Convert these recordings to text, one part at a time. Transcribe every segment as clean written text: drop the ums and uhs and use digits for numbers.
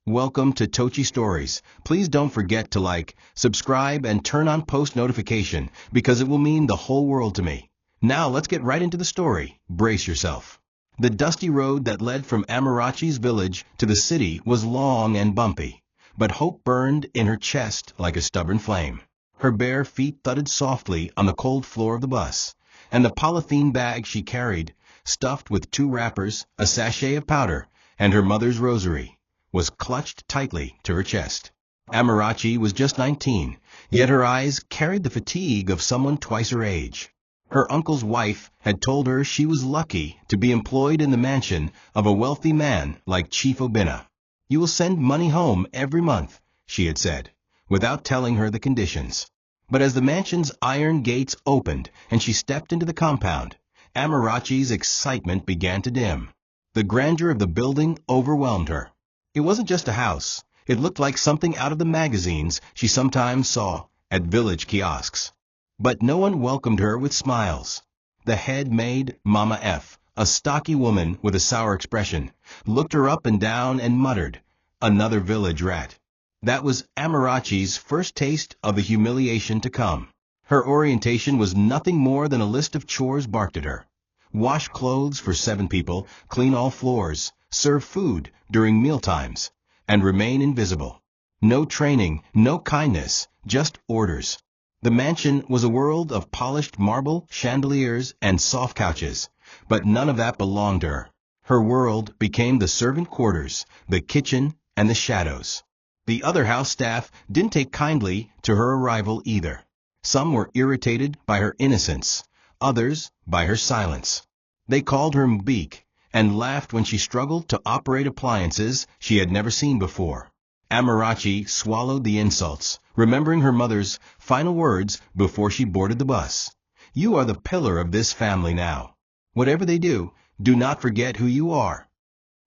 Welcome to Tochi Stories. Please don't forget to like, subscribe, and turn on post notification because it will mean the whole world to me. Now let's get right into the story. Brace yourself. The dusty road that led from Amarachi's village to the city was long and bumpy, but hope burned in her chest like a stubborn flame. Her bare feet thudded softly on the cold floor of the bus, and the polythene bag she carried, stuffed with 2 wrappers, a sachet of powder, and her mother's rosary, was clutched tightly to her chest. Amarachi was just 19, yet her eyes carried the fatigue of someone twice her age. Her uncle's wife had told her she was lucky to be employed in the mansion of a wealthy man like Chief Oena. "You will send money home every month," she had said, without telling her the conditions. But as the mansion's iron gates opened and she stepped into the compound, Amarachi's excitement began to dim. The grandeur of the building overwhelmed her. It wasn't just a house. It looked like something out of the magazines she sometimes saw at village kiosks. But no one welcomed her with smiles. The head maid, Mama F., a stocky woman with a sour expression, looked her up and down and muttered, "Another village rat." That was Amarachi's first taste of the humiliation to come. Her orientation was nothing more than a list of chores barked at her. Wash clothes for 7 people, clean all floors, serve food during meal times, and remain invisible. No training, no kindness, just orders. The mansion was a world of polished marble, chandeliers, and soft couches, but none of that belonged to her. Her world became the servant quarters, the kitchen, and the shadows. The other house staff didn't take kindly to her arrival either. Some were irritated by her innocence, others by her silence. They called her Mbik and laughed when she struggled to operate appliances she had never seen before. Amarachi swallowed the insults, remembering her mother's final words before she boarded the bus. "You are the pillar of this family now. Whatever they do, do not forget who you are."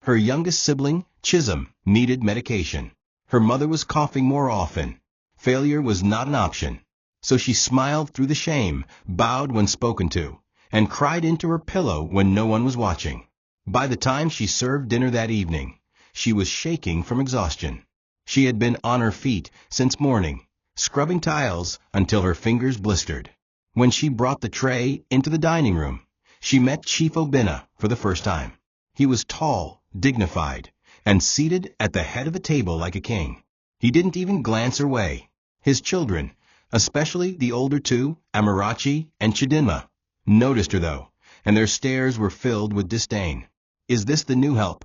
Her youngest sibling, Chisholm, needed medication. Her mother was coughing more often. Failure was not an option. So she smiled through the shame, bowed when spoken to, and cried into her pillow when no one was watching. By the time she served dinner that evening, she was shaking from exhaustion. She had been on her feet since morning, scrubbing tiles until her fingers blistered. When she brought the tray into the dining room, she met Chief Oena for the first time. He was tall, dignified, and seated at the head of a table like a king. He didn't even glance her way. His children, especially the older 2, Amarachi and Chimika, noticed her though, and their stares were filled with disdain. "Is this the new help?"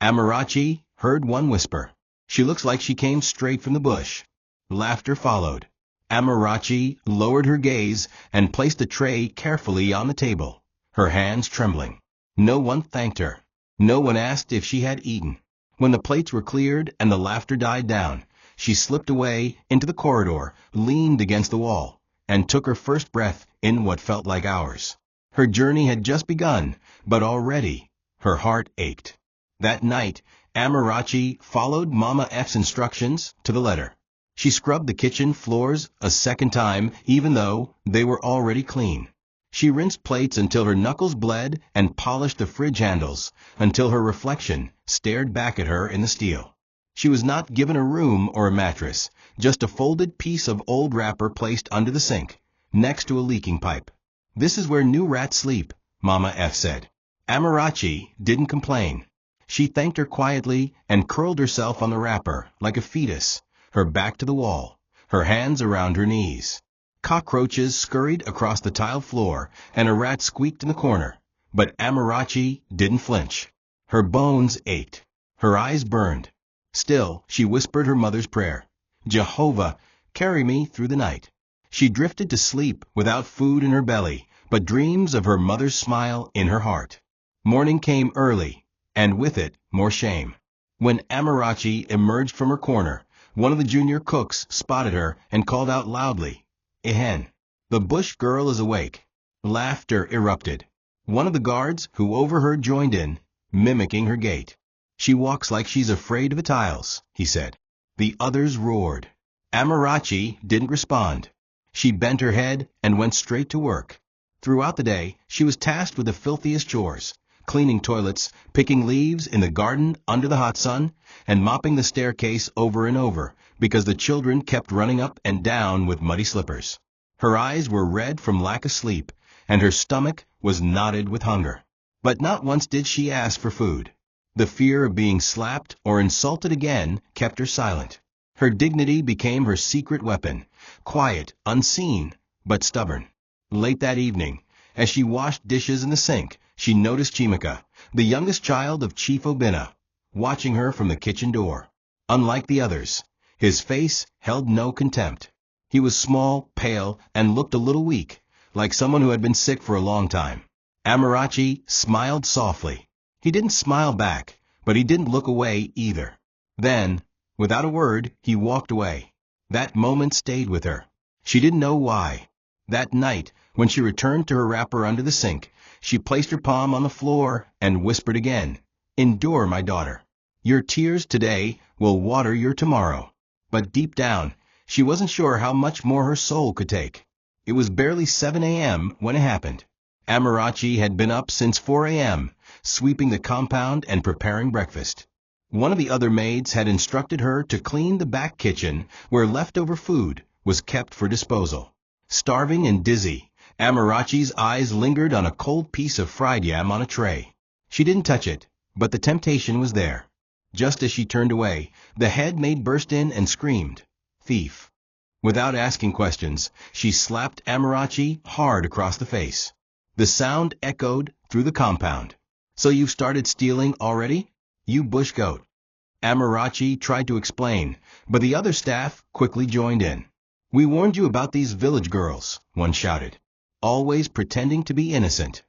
Amarachi heard one whisper. "She looks like she came straight from the bush." Laughter followed. Amarachi lowered her gaze and placed the tray carefully on the table, her hands trembling. No one thanked her. No one asked if she had eaten. When the plates were cleared and the laughter died down, she slipped away into the corridor, leaned against the wall, and took her first breath in what felt like hours. Her journey had just begun, but already her heart ached. That night, Amarachi followed Mama F's instructions to the letter. She scrubbed the kitchen floors a second time, even though they were already clean. She rinsed plates until her knuckles bled and polished the fridge handles until her reflection stared back at her in the steel. She was not given a room or a mattress, just a folded piece of old wrapper placed under the sink, next to a leaking pipe. "This is where new rats sleep," Mama F said. Amarachi didn't complain. She thanked her quietly and curled herself on the wrapper like a fetus, her back to the wall, her hands around her knees. Cockroaches scurried across the tiled floor and a rat squeaked in the corner, but Amarachi didn't flinch. Her bones ached. Her eyes burned. Still, she whispered her mother's prayer, "Jehovah, carry me through the night." She drifted to sleep without food in her belly, but dreams of her mother's smile in her heart. Morning came early, and with it more shame. When Amarachi emerged from her corner, one of the junior cooks spotted her and called out loudly, "Ehen, the bush girl is awake." Laughter erupted. One of the guards who overheard joined in, mimicking her gait. "She walks like she's afraid of the tiles," he said. The others roared. Amarachi didn't respond. She bent her head and went straight to work. Throughout the day, she was tasked with the filthiest chores: cleaning toilets, picking leaves in the garden under the hot sun, and mopping the staircase over and over because the children kept running up and down with muddy slippers. Her eyes were red from lack of sleep, and her stomach was knotted with hunger. But not once did she ask for food. The fear of being slapped or insulted again kept her silent. Her dignity became her secret weapon, quiet, unseen, but stubborn. Late that evening, as she washed dishes in the sink, she noticed Chimika, the youngest child of Chief Oena, watching her from the kitchen door. Unlike the others, his face held no contempt. He was small, pale, and looked a little weak, like someone who had been sick for a long time. Amarachi smiled softly. He didn't smile back, but he didn't look away either. Then, without a word, he walked away. That moment stayed with her. She didn't know why. That night, when she returned to her wrapper under the sink, she placed her palm on the floor and whispered again, "Endure, my daughter. Your tears today will water your tomorrow." But deep down, she wasn't sure how much more her soul could take. It was barely 7 a.m. when it happened. Amarachi had been up since 4 a.m., sweeping the compound and preparing breakfast. One of the other maids had instructed her to clean the back kitchen where leftover food was kept for disposal. Starving and dizzy, Amarachi's eyes lingered on a cold piece of fried yam on a tray. She didn't touch it, but the temptation was there. Just as she turned away, the head maid burst in and screamed, "Thief!" Without asking questions, she slapped Amarachi hard across the face. The sound echoed through the compound. "So you've started stealing already? You bush goat." Amarachi tried to explain, but the other staff quickly joined in. "We warned you about these village girls," one shouted, "always pretending to be innocent."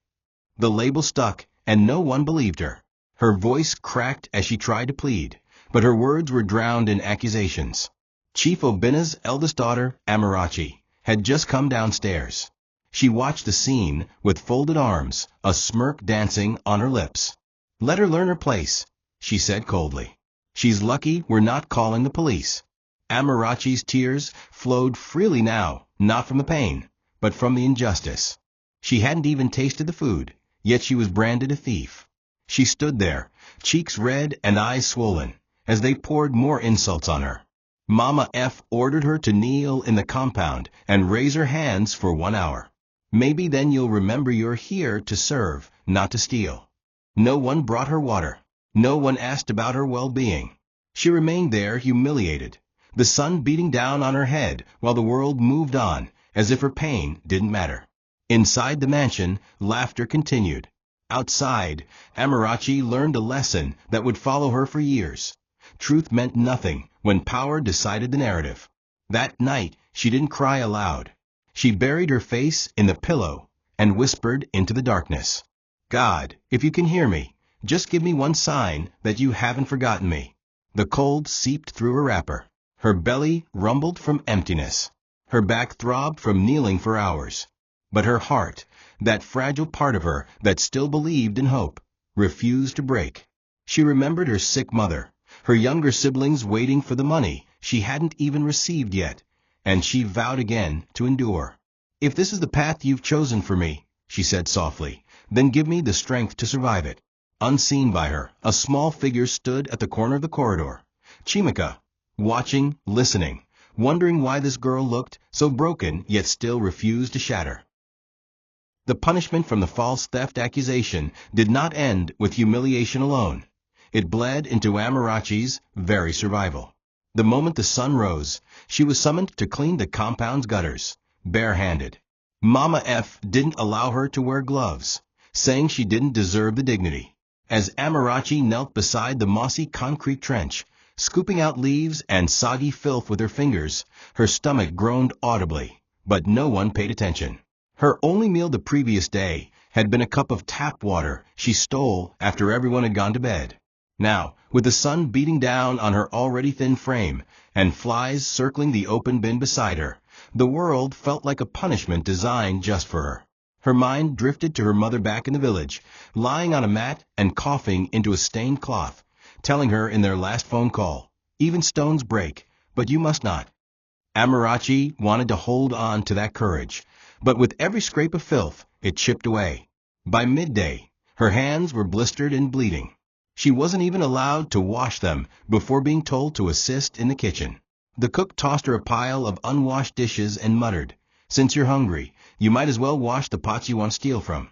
The label stuck, and no one believed her. Her voice cracked as she tried to plead, but her words were drowned in accusations. Chief Obena's eldest daughter, Amarachi, had just come downstairs. She watched the scene with folded arms, a smirk dancing on her lips. "Let her learn her place," she said coldly. "She's lucky we're not calling the police." Amarachi's tears flowed freely now, not from the pain, but from the injustice. She hadn't even tasted the food, yet she was branded a thief. She stood there, cheeks red and eyes swollen, as they poured more insults on her. Mama F ordered her to kneel in the compound and raise her hands for 1 hour. "Maybe then you'll remember you're here to serve, not to steal." No one brought her water. No one asked about her well-being. She remained there humiliated, the sun beating down on her head while the world moved on, as if her pain didn't matter. Inside the mansion, laughter continued. Outside, Amarachi learned a lesson that would follow her for years. Truth meant nothing when power decided the narrative. That night, she didn't cry aloud. She buried her face in the pillow and whispered into the darkness, "God, if you can hear me, just give me one sign that you haven't forgotten me." The cold seeped through her wrapper. Her belly rumbled from emptiness. Her back throbbed from kneeling for hours. But her heart, that fragile part of her that still believed in hope, refused to break. She remembered her sick mother, her younger siblings waiting for the money she hadn't even received yet, and she vowed again to endure. "If this is the path you've chosen for me," she said softly, "then give me the strength to survive it." Unseen by her, a small figure stood at the corner of the corridor. Chimika, watching, listening, wondering why this girl looked so broken yet still refused to shatter. The punishment from the false theft accusation did not end with humiliation alone. It bled into Amarachi's very survival. The moment the sun rose, she was summoned to clean the compound's gutters, barehanded. Mama F didn't allow her to wear gloves, saying she didn't deserve the dignity. As Amarachi knelt beside the mossy concrete trench, scooping out leaves and soggy filth with her fingers, her stomach groaned audibly, but no one paid attention. Her only meal the previous day had been a cup of tap water she stole after everyone had gone to bed. Now, with the sun beating down on her already thin frame and flies circling the open bin beside her, the world felt like a punishment designed just for her. Her mind drifted to her mother back in the village, lying on a mat and coughing into a stained cloth, telling her in their last phone call, "Even stones break, but you must not." Amarachi wanted to hold on to that courage, but with every scrape of filth, it chipped away. By midday, Her hands were blistered and bleeding. She wasn't even allowed to wash them before being told to assist in the kitchen. The cook tossed her a pile of unwashed dishes and muttered, "Since you're hungry, you might as well wash the pots you want to steal from."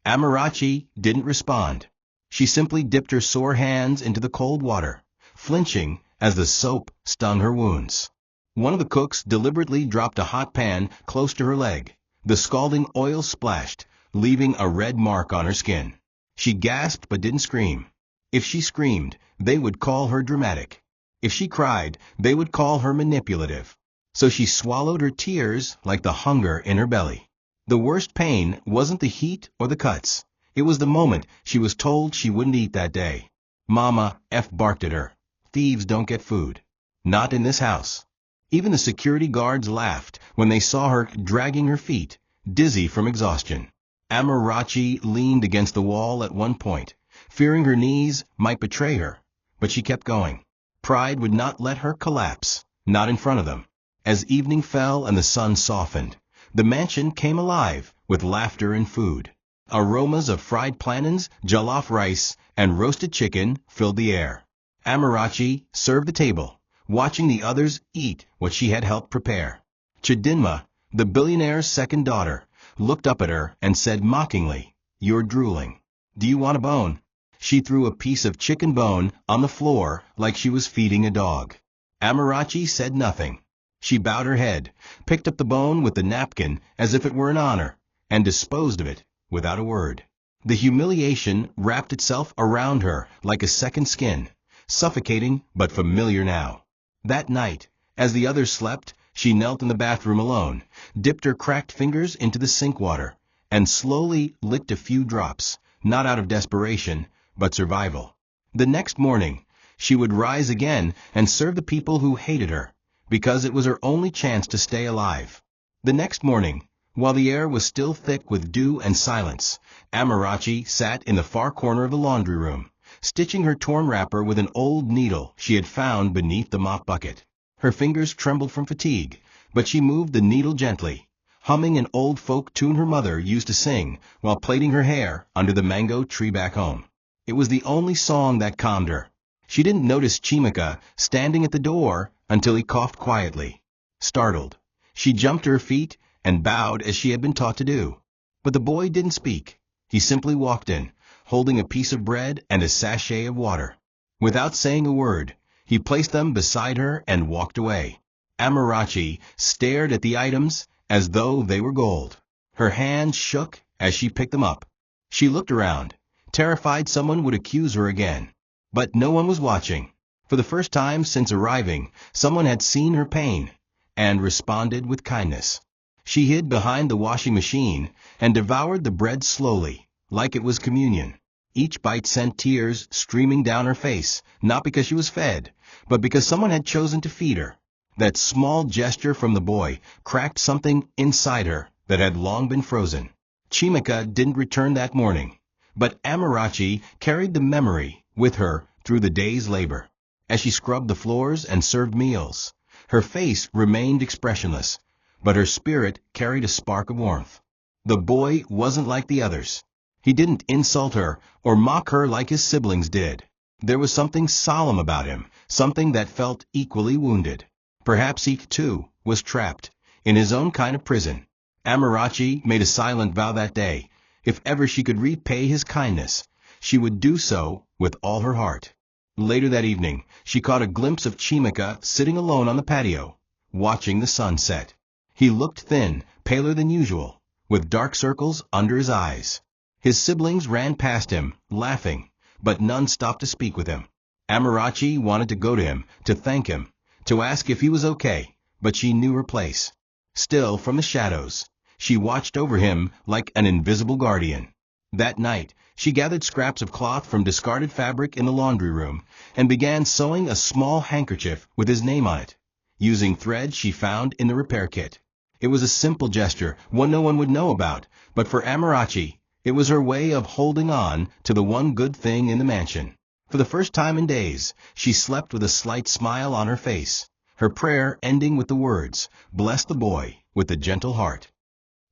Amarachi didn't respond. She simply dipped her sore hands into the cold water, flinching as the soap stung her wounds. One of the cooks deliberately dropped a hot pan close to her leg. The scalding oil splashed, leaving a red mark on her skin. She gasped but didn't scream. If she screamed, they would call her dramatic. If she cried, they would call her manipulative. So she swallowed her tears like the hunger in her belly. The worst pain wasn't the heat or the cuts. It was the moment she was told she wouldn't eat that day. Mama barked at her. "Thieves don't get food. Not in this house." Even the security guards laughed when they saw her dragging her feet, dizzy from exhaustion. Amarachi leaned against the wall at one point, fearing her knees might betray her, but she kept going. Pride would not let her collapse, not in front of them. As evening fell and the sun softened, the mansion came alive with laughter and food. Aromas of fried plantains, jollof rice, and roasted chicken filled the air. Amarachi served the table, watching the others eat what she had helped prepare. Chimika, the billionaire's second daughter, looked up at her and said mockingly, "You're drooling. Do you want a bone?" She threw a piece of chicken bone on the floor like she was feeding a dog. Amarachi said nothing. She bowed her head, picked up the bone with the napkin as if it were an honor, and disposed of it without a word. The humiliation wrapped itself around her like a second skin, suffocating but familiar now. That night, as the others slept, she knelt in the bathroom alone, dipped her cracked fingers into the sink water, and slowly licked a few drops, not out of desperation, but survival. The next morning, she would rise again and serve the people who hated her, because it was her only chance to stay alive. The next morning, while the air was still thick with dew and silence, Amarachi sat in the far corner of the laundry room, stitching her torn wrapper with an old needle she had found beneath the mop bucket. Her fingers trembled from fatigue, but she moved the needle gently, humming an old folk tune her mother used to sing while plaiting her hair under the mango tree back home. It was the only song that calmed her. She didn't notice Chimika standing at the door until he coughed quietly. Startled, she jumped to her feet and bowed as she had been taught to do. But the boy didn't speak. He simply walked in, holding a piece of bread and a sachet of water. Without saying a word, he placed them beside her and walked away. Amarachi stared at the items as though they were gold. Her hands shook as she picked them up. She looked around, terrified someone would accuse her again. But no one was watching. For the first time since arriving, someone had seen her pain and responded with kindness. She hid behind the washing machine and devoured the bread slowly, like it was communion. Each bite sent tears streaming down her face, not because she was fed, but because someone had chosen to feed her. That small gesture from the boy cracked something inside her that had long been frozen. Chimika didn't return that morning, but Amarachi carried the memory with her through the day's labor. As she scrubbed the floors and served meals, her face remained expressionless, but her spirit carried a spark of warmth. The boy wasn't like the others. He didn't insult her or mock her like his siblings did. There was something solemn about him, something that felt equally wounded. Perhaps he, too, was trapped in his own kind of prison. Amarachi made a silent vow that day. If ever she could repay his kindness, she would do so with all her heart. Later that evening, she caught a glimpse of Chimika sitting alone on the patio, watching the sun set. He looked thin, paler than usual, with dark circles under his eyes. His siblings ran past him, laughing, but none stopped to speak with him. Amarachi wanted to go to him, to thank him, to ask if he was okay, but she knew her place. Still, from the shadows, she watched over him like an invisible guardian. That night, she gathered scraps of cloth from discarded fabric in the laundry room and began sewing a small handkerchief with his name on it, using thread she found in the repair kit. It was a simple gesture, one no one would know about, but for Amarachi, it was her way of holding on to the one good thing in the mansion. For the first time in days, she slept with a slight smile on her face, her prayer ending with the words, "Bless the boy with the gentle heart."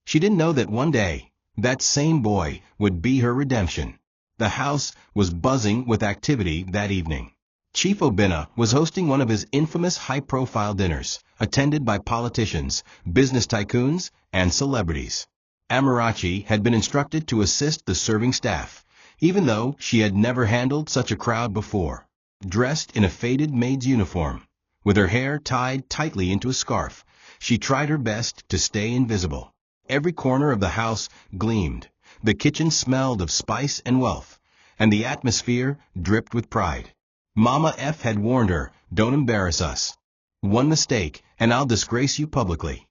She didn't know that one day, that same boy would be her redemption. The house was buzzing with activity that evening. Chief Oena was hosting one of his infamous high-profile dinners, attended by politicians, business tycoons, and celebrities. Amarachi had been instructed to assist the serving staff, even though she had never handled such a crowd before. Dressed in a faded maid's uniform, with her hair tied tightly into a scarf, she tried her best to stay invisible. Every corner of the house gleamed. The kitchen smelled of spice and wealth, and the atmosphere dripped with pride. Mama F had warned her, "Don't embarrass us. One mistake, and I'll disgrace you publicly."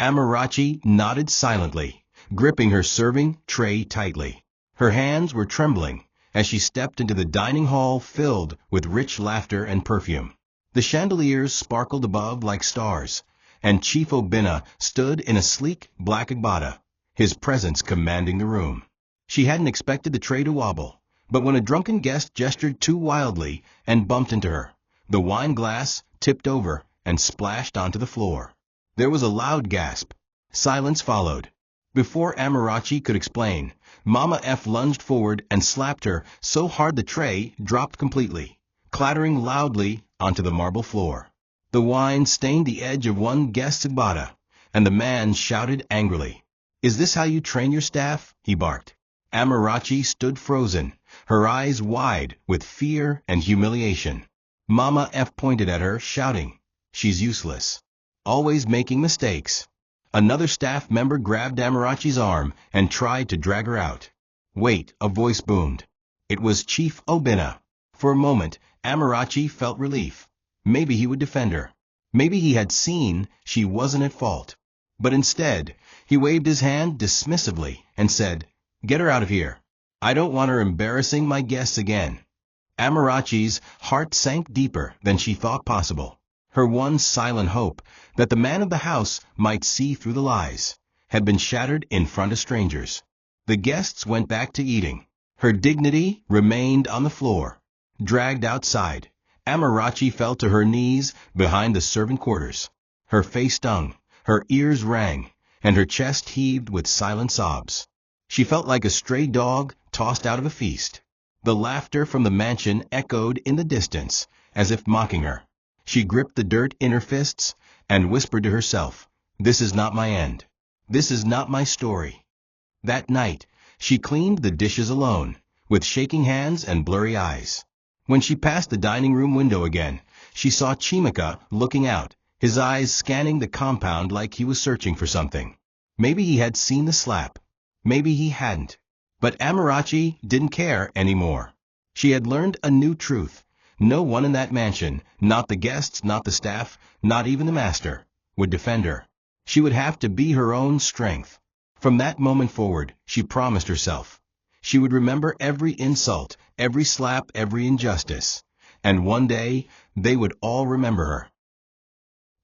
Amarachi nodded silently, gripping her serving tray tightly. Her hands were trembling as she stepped into the dining hall filled with rich laughter and perfume. The chandeliers sparkled above like stars, and Chief Oena stood in a sleek black agbada, his presence commanding the room. She hadn't expected the tray to wobble, but when a drunken guest gestured too wildly and bumped into her, the wine glass tipped over and splashed onto the floor. There was a loud gasp. Silence followed. Before Amarachi could explain, Mama F lunged forward and slapped her so hard the tray dropped completely, clattering loudly onto the marble floor. The wine stained the edge of one guest's agbada, and the man shouted angrily. "Is this how you train your staff?" he barked. Amarachi stood frozen, her eyes wide with fear and humiliation. Mama F pointed at her, shouting, "She's useless. Always making mistakes." Another staff member grabbed Amarachi's arm and tried to drag her out. "Wait," a voice boomed. It was Chief Oena. For a moment, Amarachi felt relief. Maybe he would defend her. Maybe he had seen she wasn't at fault. But instead, he waved his hand dismissively and said, "Get her out of here. I don't want her embarrassing my guests again." Amarachi's heart sank deeper than she thought possible. Her one silent hope, that the man of the house might see through the lies, had been shattered in front of strangers. The guests went back to eating. Her dignity remained on the floor. Dragged outside, Amarachi fell to her knees behind the servant quarters. Her face stung, her ears rang, and her chest heaved with silent sobs. She felt like a stray dog tossed out of a feast. The laughter from the mansion echoed in the distance, as if mocking her. She gripped the dirt in her fists and whispered to herself, "This is not my end. This is not my story." That night, she cleaned the dishes alone, with shaking hands and blurry eyes. When she passed the dining room window again, she saw Chimika looking out, his eyes scanning the compound like he was searching for something. Maybe he had seen the slap. Maybe he hadn't. But Amarachi didn't care anymore. She had learned a new truth. No one in that mansion, not the guests, not the staff, not even the master, would defend her. She would have to be her own strength. From that moment forward, she promised herself. She would remember every insult, every slap, every injustice. And one day, they would all remember her.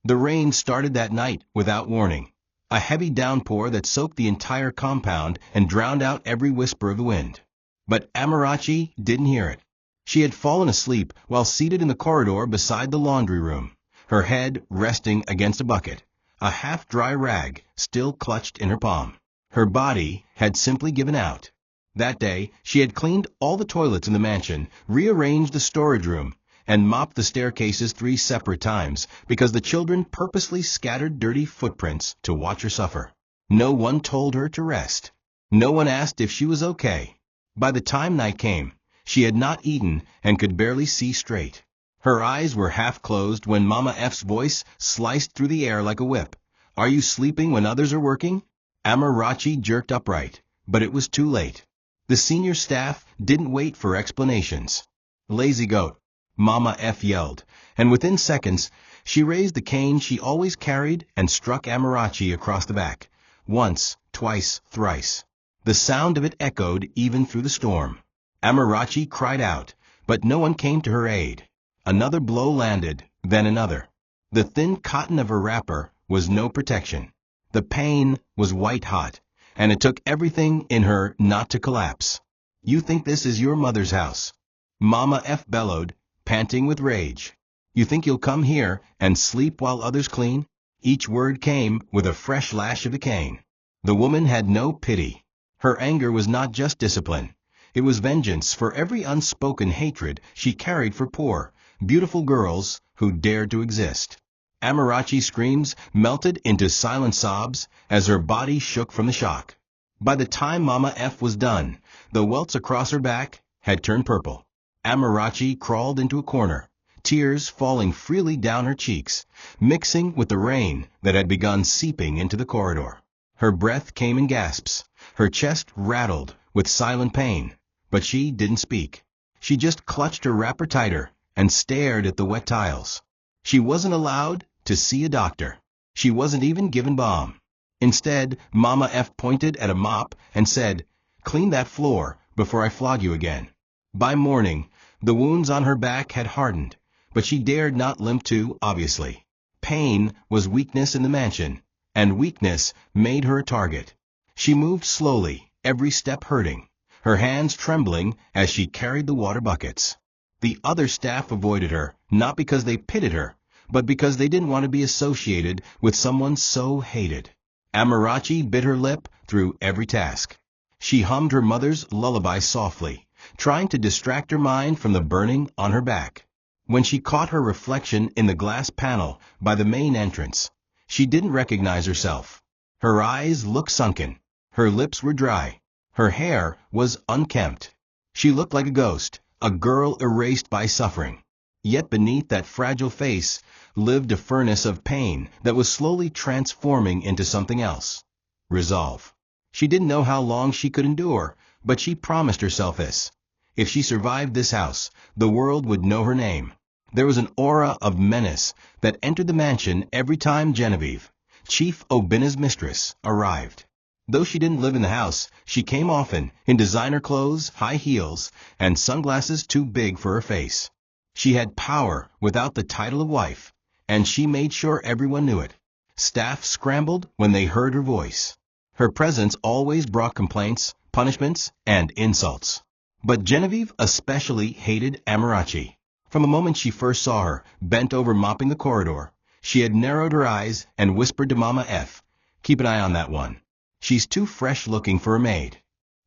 The rain started that night without warning. A heavy downpour that soaked the entire compound and drowned out every whisper of the wind. But Amarachi didn't hear it. She had fallen asleep while seated in the corridor beside the laundry room, her head resting against a bucket, a half-dry rag still clutched in her palm. Her body had simply given out. That day, she had cleaned all the toilets in the mansion, rearranged the storage room, and mopped the staircases 3 separate times because the children purposely scattered dirty footprints to watch her suffer. No one told her to rest. No one asked if she was okay. By the time night came, she had not eaten and could barely see straight. Her eyes were half closed when Mama F's voice sliced through the air like a whip. "Are you sleeping when others are working?" Amarachi jerked upright, but it was too late. The senior staff didn't wait for explanations. "Lazy goat," Mama F yelled, and within seconds, she raised the cane she always carried and struck Amarachi across the back. Once, twice, thrice. The sound of it echoed even through the storm. Amarachi cried out, but no one came to her aid. Another blow landed, then another. The thin cotton of her wrapper was no protection. The pain was white-hot, and it took everything in her not to collapse. "You think this is your mother's house?" Mama F bellowed, panting with rage. "You think you'll come here and sleep while others clean?" Each word came with a fresh lash of the cane. The woman had no pity. Her anger was not just discipline. It was vengeance for every unspoken hatred she carried for poor, beautiful girls who dared to exist. Amarachi's screams melted into silent sobs as her body shook from the shock. By the time Mama F was done, the welts across her back had turned purple. Amarachi crawled into a corner, tears falling freely down her cheeks, mixing with the rain that had begun seeping into the corridor. Her breath came in gasps, her chest rattled with silent pain, but she didn't speak. She just clutched her wrapper tighter and stared at the wet tiles. She wasn't allowed to see a doctor. She wasn't even given balm. Instead, Mama F pointed at a mop and said, "Clean that floor before I flog you again." By morning, the wounds on her back had hardened, but she dared not limp too obviously. Pain was weakness in the mansion, and weakness made her a target. She moved slowly, every step hurting, her hands trembling as she carried the water buckets. The other staff avoided her, not because they pitied her, but because they didn't want to be associated with someone so hated. Amarachi bit her lip through every task. She hummed her mother's lullaby softly, trying to distract her mind from the burning on her back. When she caught her reflection in the glass panel by the main entrance, she didn't recognize herself. Her eyes looked sunken, her lips were dry, her hair was unkempt. She looked like a ghost, a girl erased by suffering. Yet beneath that fragile face lived a furnace of pain that was slowly transforming into something else: resolve. She didn't know how long she could endure, but she promised herself this. If she survived this house, the world would know her name. There was an aura of menace that entered the mansion every time Genevieve, Chief Oena's mistress, arrived. Though she didn't live in the house, she came often, in designer clothes, high heels, and sunglasses too big for her face. She had power without the title of wife, and she made sure everyone knew it. Staff scrambled when they heard her voice. Her presence always brought complaints, punishments, and insults. But Genevieve especially hated Amarachi. From the moment she first saw her, bent over mopping the corridor, she had narrowed her eyes and whispered to Mama F, "Keep an eye on that one. She's too fresh-looking for a maid."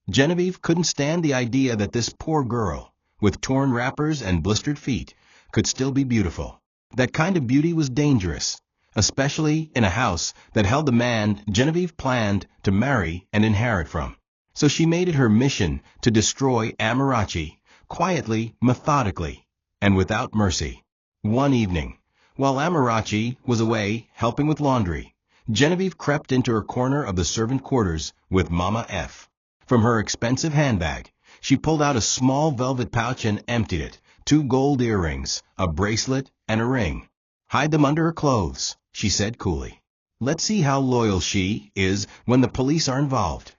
Genevieve couldn't stand the idea that this poor girl, with torn wrappers and blistered feet, could still be beautiful. That kind of beauty was dangerous, especially in a house that held the man Genevieve planned to marry and inherit from. So she made it her mission to destroy Amarachi, quietly, methodically, and without mercy. One evening, while Amarachi was away helping with laundry, Genevieve crept into her corner of the servant quarters with Mama F. From her expensive handbag, she pulled out a small velvet pouch and emptied it, 2 gold earrings, a bracelet, and a ring. "Hide them under her clothes," she said coolly. "Let's see how loyal she is when the police are involved."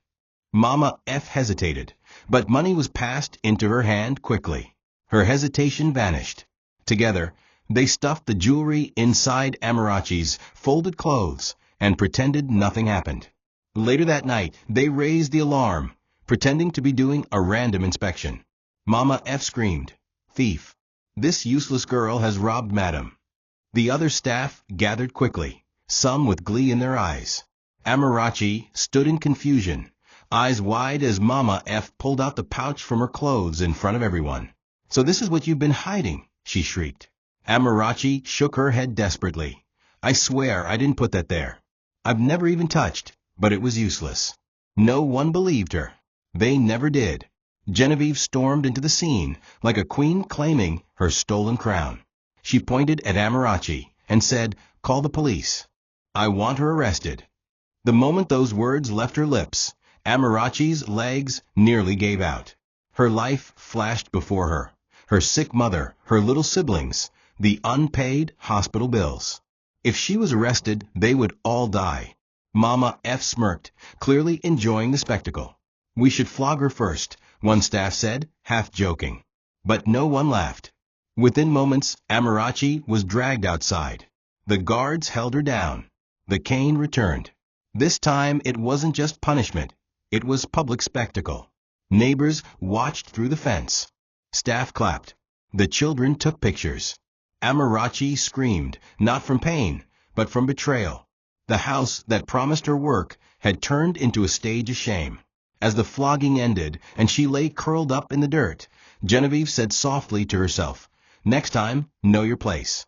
Mama F hesitated, but money was passed into her hand quickly. Her hesitation vanished. Together, they stuffed the jewelry inside Amarachi's folded clothes and pretended nothing happened. Later that night, they raised the alarm, pretending to be doing a random inspection. Mama F screamed, "Thief! This useless girl has robbed Madam." The other staff gathered quickly, some with glee in their eyes. Amarachi stood in confusion, eyes wide as Mama F pulled out the pouch from her clothes in front of everyone. "So this is what you've been hiding," she shrieked. Amarachi shook her head desperately. "I swear I didn't put that there. I've never even touched," but it was useless. No one believed her. They never did. Genevieve stormed into the scene like a queen claiming her stolen crown. She pointed at Amarachi and said, "Call the police. I want her arrested." The moment those words left her lips, Amarachi's legs nearly gave out. Her life flashed before her, her sick mother, her little siblings, the unpaid hospital bills. If she was arrested, they would all die. Mama F smirked, clearly enjoying the spectacle. "We should flog her first," one staff said, half joking. But no one laughed. Within moments, Amarachi was dragged outside. The guards held her down. The cane returned. This time it wasn't just punishment. It was public spectacle. Neighbors watched through the fence. Staff clapped. The children took pictures. Amarachi screamed, not from pain, but from betrayal. The house that promised her work had turned into a stage of shame. As the flogging ended and she lay curled up in the dirt, Genevieve said softly to herself, "Next time, know your place."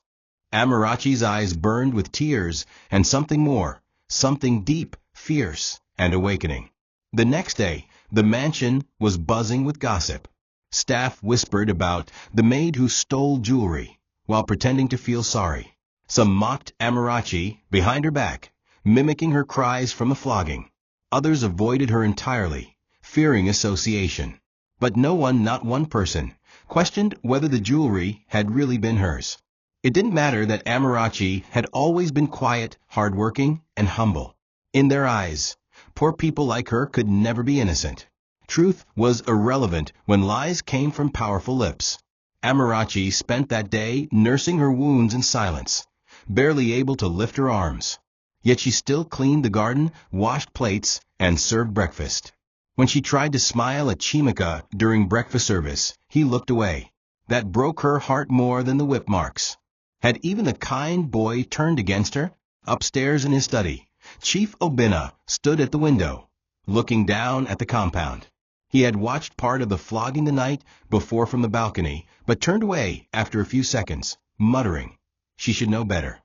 Amarachi's eyes burned with tears and something more, something deep, fierce, and awakening. The next day, the mansion was buzzing with gossip. Staff whispered about the maid who stole jewelry while pretending to feel sorry. Some mocked Amarachi behind her back, mimicking her cries from the flogging. Others avoided her entirely, fearing association. But no one, not one person, questioned whether the jewelry had really been hers. It didn't matter that Amarachi had always been quiet, hardworking, and humble. In their eyes, poor people like her could never be innocent. Truth was irrelevant when lies came from powerful lips. Amarachi spent that day nursing her wounds in silence, barely able to lift her arms. Yet she still cleaned the garden, washed plates, and served breakfast. When she tried to smile at Chimika during breakfast service, he looked away. That broke her heart more than the whip marks. Had even the kind boy turned against her? Upstairs in his study, Chief Oena stood at the window, looking down at the compound. He had watched part of the flogging the night before from the balcony, but turned away after a few seconds, muttering, "She should know better."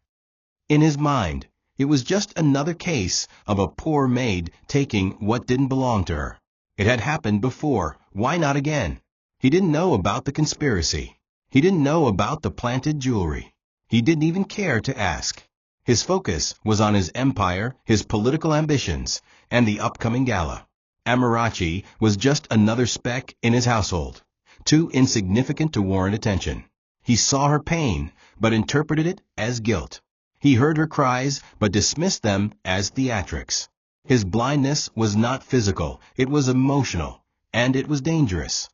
In his mind, it was just another case of a poor maid taking what didn't belong to her. It had happened before, why not again? He didn't know about the conspiracy. He didn't know about the planted jewelry. He didn't even care to ask. His focus was on his empire, his political ambitions, and the upcoming gala. Amarachi was just another speck in his household, too insignificant to warrant attention. He saw her pain, but interpreted it as guilt. He heard her cries, but dismissed them as theatrics. His blindness was not physical, it was emotional, and it was dangerous.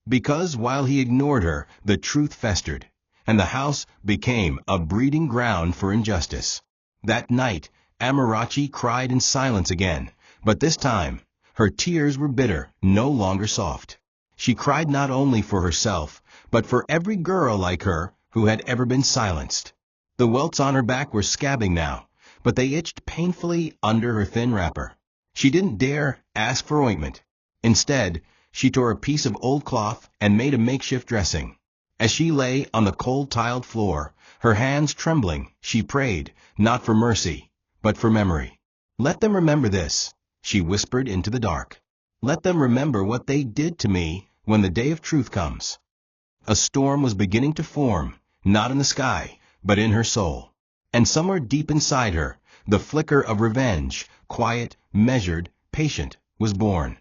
Because while he ignored her, the truth festered, and the house became a breeding ground for injustice. That night, Amarachi cried in silence again, but this time, her tears were bitter, no longer soft. She cried not only for herself, but for every girl like her who had ever been silenced. The welts on her back were scabbing now, but they itched painfully under her thin wrapper. She didn't dare ask for ointment. Instead, she tore a piece of old cloth and made a makeshift dressing. As she lay on the cold tiled floor, her hands trembling, she prayed, not for mercy, but for memory. "Let them remember this," she whispered into the dark. "Let them remember what they did to me when the day of truth comes." A storm was beginning to form, not in the sky, but in her soul. And somewhere deep inside her, the flicker of revenge, quiet, measured, patient, was born.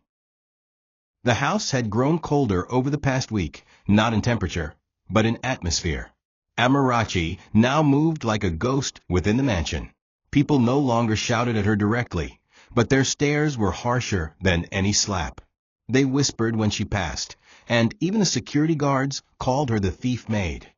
The house had grown colder over the past week, not in temperature, but in atmosphere. Amarachi now moved like a ghost within the mansion. People no longer shouted at her directly, but their stares were harsher than any slap. They whispered when she passed, and even the security guards called her the thief maid.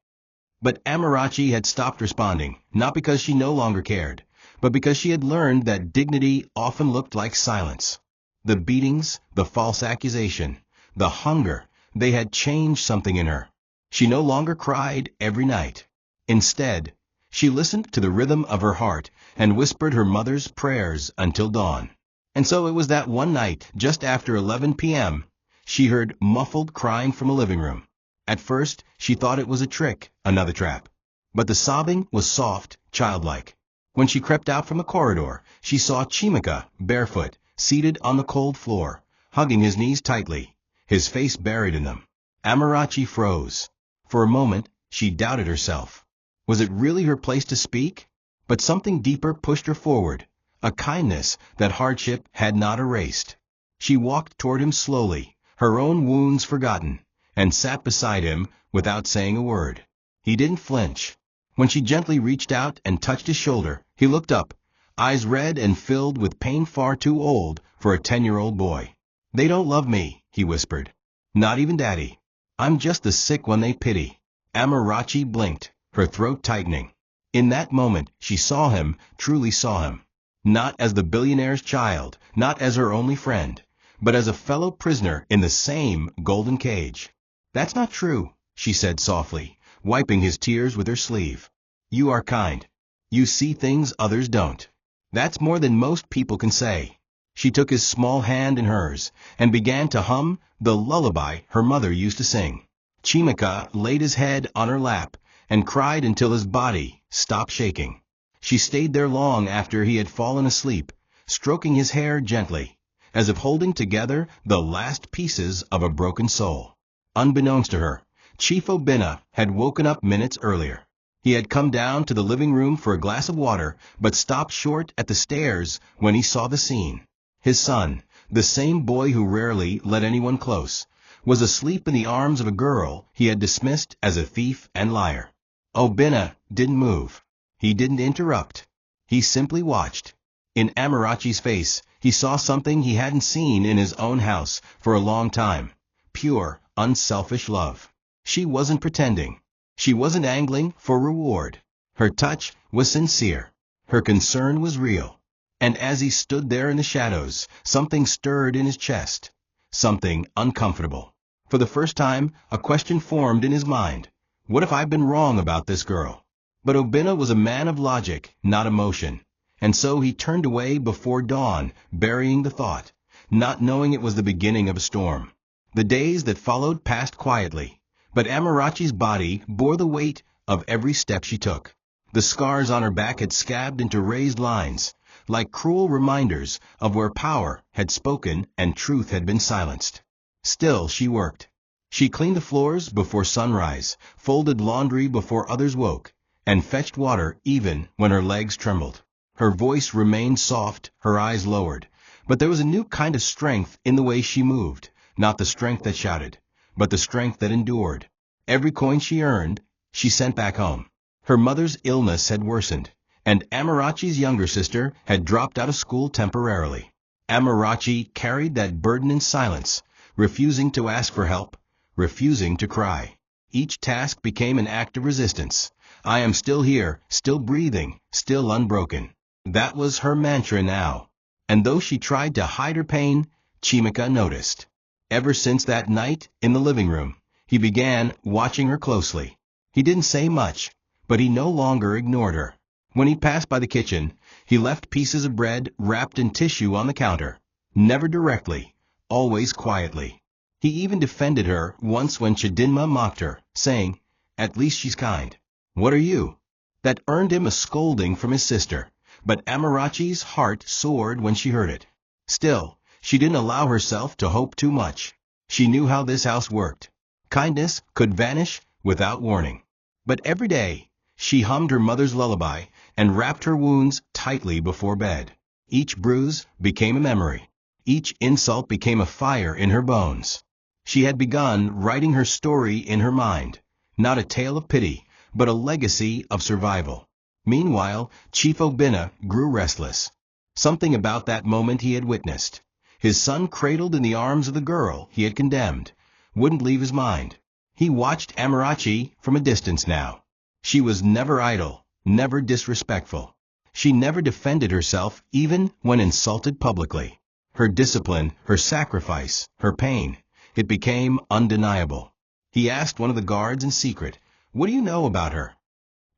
But Amarachi had stopped responding, not because she no longer cared, but because she had learned that dignity often looked like silence. The beatings, the false accusation, the hunger, they had changed something in her. She no longer cried every night. Instead, she listened to the rhythm of her heart and whispered her mother's prayers until dawn. And so it was that one night, just after 11 p.m., she heard muffled crying from a living room. At first, she thought it was a trick, another trap. But the sobbing was soft, childlike. When she crept out from the corridor, she saw Chimika, barefoot, seated on the cold floor, hugging his knees tightly, his face buried in them. Amarachi froze. For a moment, she doubted herself. Was it really her place to speak? But something deeper pushed her forward, a kindness that hardship had not erased. She walked toward him slowly, her own wounds forgotten, and sat beside him without saying a word. He didn't flinch. When she gently reached out and touched his shoulder, he looked up, eyes red and filled with pain far too old for a 10-year-old boy. "They don't love me," he whispered. "Not even Daddy. I'm just the sick one they pity." Amarachi blinked, her throat tightening. In that moment, she saw him, truly saw him. Not as the billionaire's child, not as her only friend, but as a fellow prisoner in the same golden cage. "That's not true," she said softly, wiping his tears with her sleeve. "You are kind. You see things others don't. That's more than most people can say." She took his small hand in hers and began to hum the lullaby her mother used to sing. Chimika laid his head on her lap and cried until his body stopped shaking. She stayed there long after he had fallen asleep, stroking his hair gently, as if holding together the last pieces of a broken soul. Unbeknownst to her, Chief Oena had woken up minutes earlier. He had come down to the living room for a glass of water, but stopped short at the stairs when he saw the scene. His son, the same boy who rarely let anyone close, was asleep in the arms of a girl he had dismissed as a thief and liar. Oena didn't move. He didn't interrupt. He simply watched. In Amarachi's face, he saw something he hadn't seen in his own house for a long time. Pure, unselfish love. She wasn't pretending. She wasn't angling for reward. Her touch was sincere. Her concern was real. And as he stood there in the shadows, something stirred in his chest. Something uncomfortable. For the first time, a question formed in his mind. What if I've been wrong about this girl? But Oena was a man of logic, not emotion. And so he turned away before dawn, burying the thought, not knowing it was the beginning of a storm. The days that followed passed quietly, but Amarachi's body bore the weight of every step she took. The scars on her back had scabbed into raised lines, like cruel reminders of where power had spoken and truth had been silenced. Still she worked. She cleaned the floors before sunrise, folded laundry before others woke, and fetched water even when her legs trembled. Her voice remained soft, her eyes lowered, but there was a new kind of strength in the way she moved, not the strength that shouted, but the strength that endured. Every coin she earned, she sent back home. Her mother's illness had worsened, and Amarachi's younger sister had dropped out of school temporarily. Amarachi carried that burden in silence, refusing to ask for help, refusing to cry. Each task became an act of resistance. I am still here, still breathing, still unbroken. That was her mantra now. And though she tried to hide her pain, Chimika noticed. Ever since that night in the living room, he began watching her closely. He didn't say much, but he no longer ignored her. When he passed by the kitchen, he left pieces of bread wrapped in tissue on the counter. Never directly, always quietly. He even defended her once when Chidinma mocked her, saying, "At least she's kind." "What are you?" That earned him a scolding from his sister, but Amarachi's heart soared when she heard it. Still, she didn't allow herself to hope too much. She knew how this house worked. Kindness could vanish without warning. But every day, she hummed her mother's lullaby and wrapped her wounds tightly before bed. Each bruise became a memory. Each insult became a fire in her bones. She had begun writing her story in her mind, not a tale of pity, but a legacy of survival. Meanwhile, Chief Oena grew restless. Something about that moment he had witnessed. His son cradled in the arms of the girl he had condemned, wouldn't leave his mind. He watched Amarachi from a distance now. She was never idle, never disrespectful. She never defended herself even when insulted publicly. Her discipline, her sacrifice, her pain, it became undeniable. He asked one of the guards in secret, "What do you know about her?"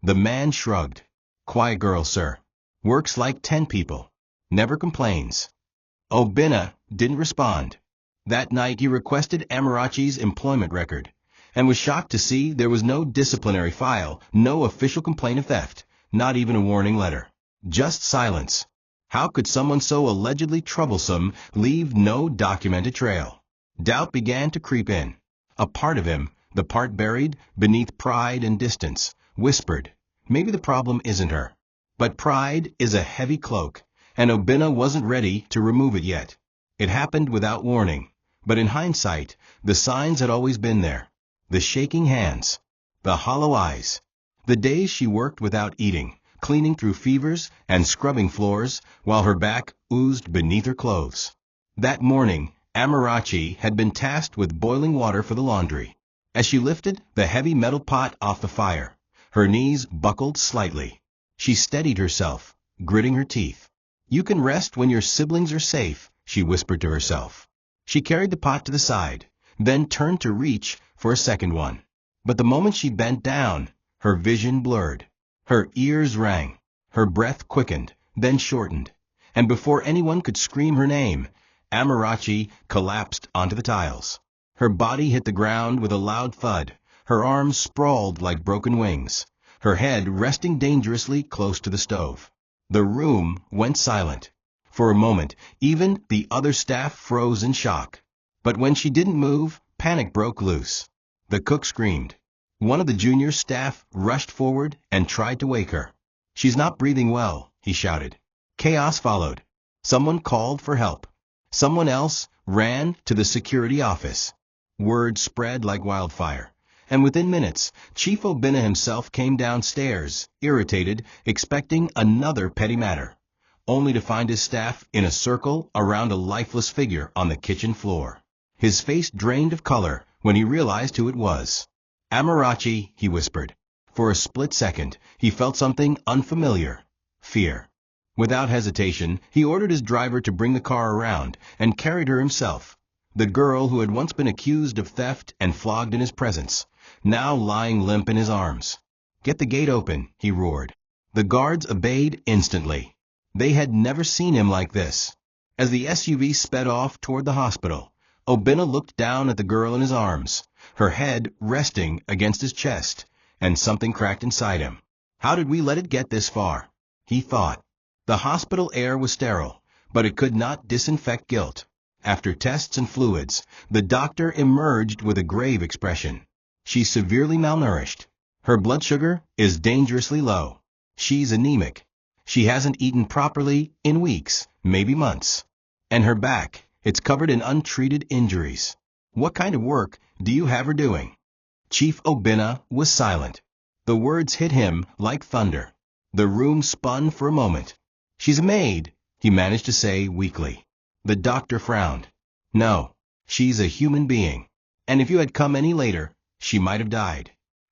The man shrugged. "Quiet girl, sir. Works like 10 people. Never complains." Oena didn't respond. That night he requested Amarachi's employment record, and was shocked to see there was no disciplinary file, no official complaint of theft, not even a warning letter. Just silence. How could someone so allegedly troublesome leave no documented trail? Doubt began to creep in. A part of him, the part buried beneath pride and distance, whispered, maybe the problem isn't her. But pride is a heavy cloak, and Oena wasn't ready to remove it yet. It happened without warning, but in hindsight, the signs had always been there. The shaking hands, the hollow eyes, the days she worked without eating, cleaning through fevers and scrubbing floors while her back oozed beneath her clothes. That morning, Amarachi had been tasked with boiling water for the laundry. As she lifted the heavy metal pot off the fire, her knees buckled slightly. She steadied herself, gritting her teeth. "You can rest when your siblings are safe," she whispered to herself. She carried the pot to the side, then turned to reach for a second one. But the moment she bent down, her vision blurred. Her ears rang. Her breath quickened, then shortened. and before anyone could scream her name, Amarachi collapsed onto the tiles. Her body hit the ground with a loud thud, her arms sprawled like broken wings, her head resting dangerously close to the stove. The room went silent. For a moment, even the other staff froze in shock. But when she didn't move, panic broke loose. The cook screamed. One of the junior staff rushed forward and tried to wake her. "She's not breathing well," he shouted. Chaos followed. Someone called for help. Someone else ran to the security office. Word spread like wildfire, and within minutes, Chief Oena himself came downstairs, irritated, expecting another petty matter, only to find his staff in a circle around a lifeless figure on the kitchen floor. His face drained of color when he realized who it was. "Amarachi," he whispered. For a split second, he felt something unfamiliar: fear. Without hesitation, he ordered his driver to bring the car around and carried her himself. The girl who had once been accused of theft and flogged in his presence, now lying limp in his arms. "Get the gate open," he roared. The guards obeyed instantly. They had never seen him like this. As the SUV sped off toward the hospital, Oena looked down at the girl in his arms, her head resting against his chest, and something cracked inside him. How did we let it get this far? He thought. The hospital air was sterile, but it could not disinfect guilt. After tests and fluids, the doctor emerged with a grave expression. "She's severely malnourished. Her blood sugar is dangerously low. She's anemic. She hasn't eaten properly in weeks, maybe months. And her back, it's covered in untreated injuries. What kind of work do you have her doing?" Chief Oena was silent. The words hit him like thunder. The room spun for a moment. "She's a maid," he managed to say weakly. The doctor frowned. "No, she's a human being. And if you had come any later, she might have died."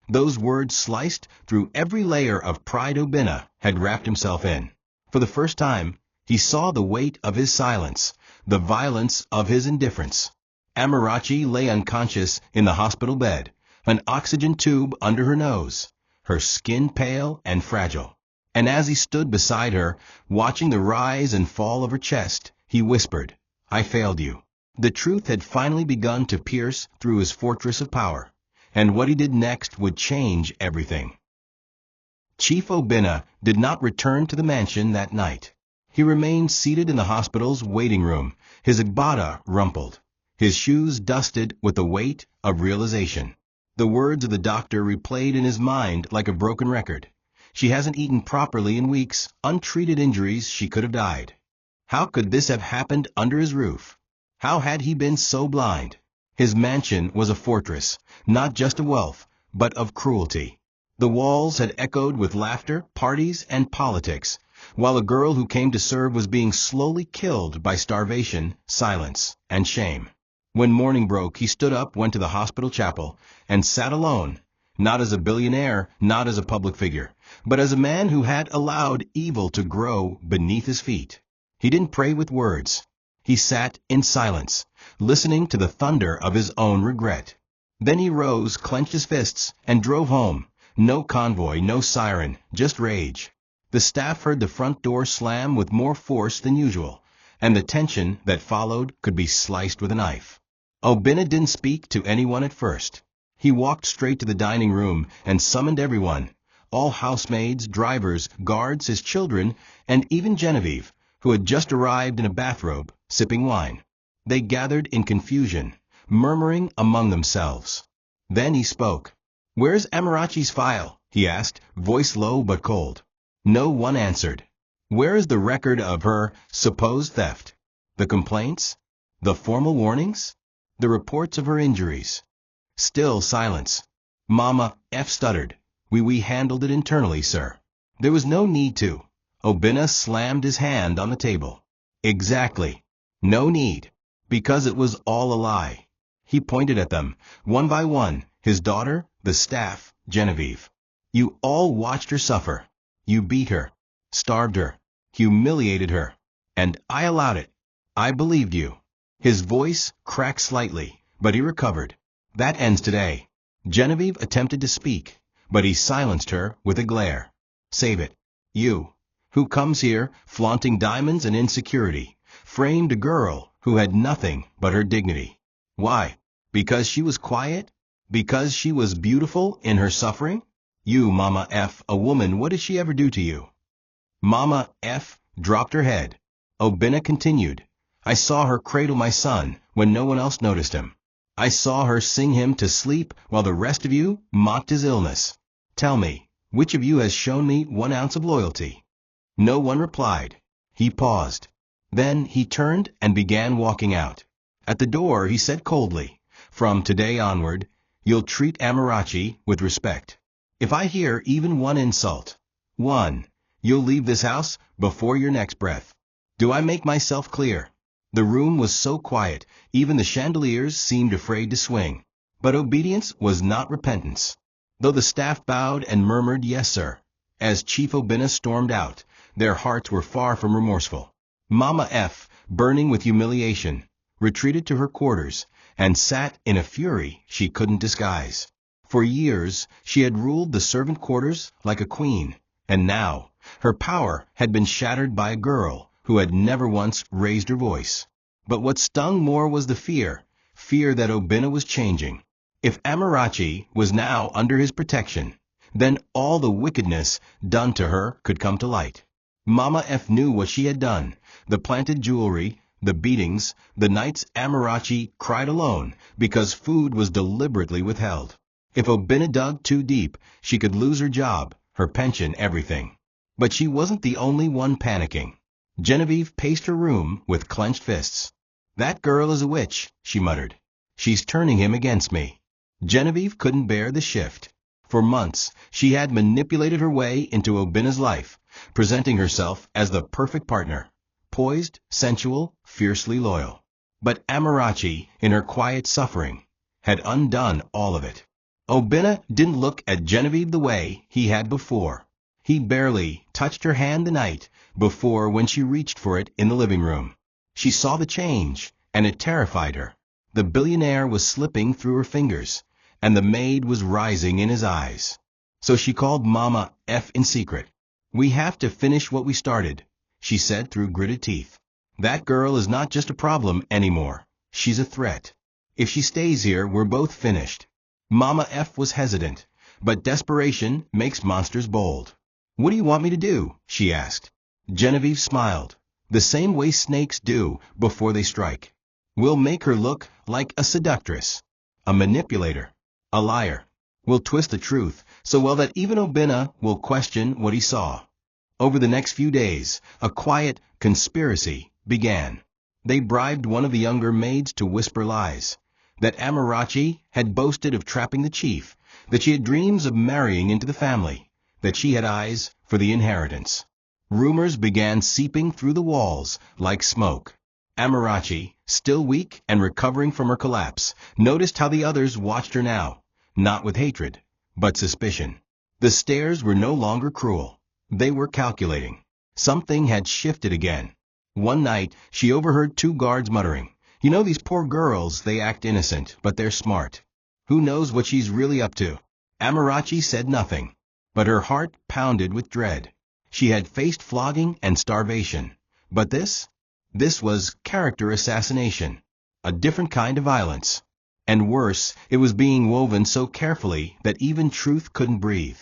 Those words sliced through every layer of pride Oena had wrapped himself in. For the first time, he saw the weight of his silence, the violence of his indifference. Amarachi lay unconscious in the hospital bed, an oxygen tube under her nose, her skin pale and fragile. And as he stood beside her, watching the rise and fall of her chest, he whispered, "I failed you." The truth had finally begun to pierce through his fortress of power, and what he did next would change everything. Chief Oena did not return to the mansion that night. He remained seated in the hospital's waiting room, his agbada rumpled, his shoes dusted with the weight of realization. The words of the doctor replayed in his mind like a broken record. "She hasn't eaten properly in weeks, untreated injuries, she could have died." How could this have happened under his roof? How had he been so blind? His mansion was a fortress, not just of wealth, but of cruelty. The walls had echoed with laughter, parties, and politics, while a girl who came to serve was being slowly killed by starvation, silence, and shame. When morning broke, he stood up, went to the hospital chapel, and sat alone, not as a billionaire, not as a public figure, but as a man who had allowed evil to grow beneath his feet. He didn't pray with words. He sat in silence, listening to the thunder of his own regret. Then he rose, clenched his fists, and drove home. No convoy, no siren, just rage. The staff heard the front door slam with more force than usual, and the tension that followed could be sliced with a knife. Oena didn't speak to anyone at first. He walked straight to the dining room and summoned everyone, all housemaids, drivers, guards, his children, and even Genevieve, who had just arrived in a bathrobe, sipping wine. They gathered in confusion, murmuring among themselves. Then he spoke. "Where's Amarachi's file?" he asked, voice low but cold. No one answered. "Where is the record of her supposed theft? The complaints? The formal warnings? The reports of her injuries?" Still silence. Mama F stuttered. We handled it internally, sir." There was no need to. Oena slammed his hand on the table. "Exactly. No need. Because it was all a lie." He pointed at them, one by one, his daughter, the staff, Genevieve. "You all watched her suffer. You beat her, starved her, humiliated her. And I allowed it. I believed you." His voice cracked slightly, but he recovered. "That ends today." Genevieve attempted to speak, but he silenced her with a glare. "Save it. You. Who comes here flaunting diamonds and insecurity, framed a girl who had nothing but her dignity. Why? Because she was quiet? Because she was beautiful in her suffering? You, Mama F, a woman, what did she ever do to you? Mama F dropped her head. Oena continued. I saw her cradle my son when no one else noticed him. I saw her sing him to sleep while the rest of you mocked his illness. Tell me, which of you has shown me 1 ounce of loyalty? No one replied. He paused. Then he turned and began walking out. At the door he said coldly, from today onward, you'll treat Amarachi with respect. If I hear even 1 insult, 1, you'll leave this house before your next breath. Do I make myself clear? The room was so quiet, even the chandeliers seemed afraid to swing. But obedience was not repentance. Though the staff bowed and murmured, yes, sir, as Chief Oena stormed out, their hearts were far from remorseful. Mama F, burning with humiliation, retreated to her quarters and sat in a fury she couldn't disguise. For years she had ruled the servant quarters like a queen, and now her power had been shattered by a girl who had never once raised her voice. But what stung more was the fear that Oena was changing. If Amarachi was now under his protection, then all the wickedness done to her could come to light. Mama F knew what she had done, the planted jewelry, the beatings, the nights Amarachi cried alone because food was deliberately withheld. If Oena dug too deep, she could lose her job, her pension, everything. But she wasn't the only one panicking. Genevieve paced her room with clenched fists. That girl is a witch, she muttered. She's turning him against me. Genevieve couldn't bear the shift. For months, she had manipulated her way into Oena's life, presenting herself as the perfect partner, poised, sensual, fiercely loyal. But Amarachi, in her quiet suffering, had undone all of it. Oena didn't look at Genevieve the way he had before. He barely touched her hand the night before when she reached for it in the living room. She saw the change, and it terrified her. The billionaire was slipping through her fingers, and the maid was rising in his eyes. So she called Mama F in secret. We have to finish what we started, she said through gritted teeth. That girl is not just a problem anymore. She's a threat. If she stays here, we're both finished. Mama F was hesitant, but desperation makes monsters bold. What do you want me to do? She asked. Genevieve smiled. The same way snakes do before they strike. We'll make her look like a seductress, a manipulator, a liar. We'll twist the truth so well that even Oena will question what he saw. Over the next few days, a quiet conspiracy began. They bribed one of the younger maids to whisper lies. That Amarachi had boasted of trapping the chief, that she had dreams of marrying into the family, that she had eyes for the inheritance. Rumors began seeping through the walls like smoke. Amarachi, still weak and recovering from her collapse, noticed how the others watched her now, not with hatred, but suspicion. The stares were no longer cruel. They were calculating. Something had shifted again. One night, she overheard 2 guards muttering, "You know these poor girls, they act innocent, but they're smart. Who knows what she's really up to?" Amarachi said nothing, but her heart pounded with dread. She had faced flogging and starvation, but this was character assassination, a different kind of violence. And worse, it was being woven so carefully that even truth couldn't breathe.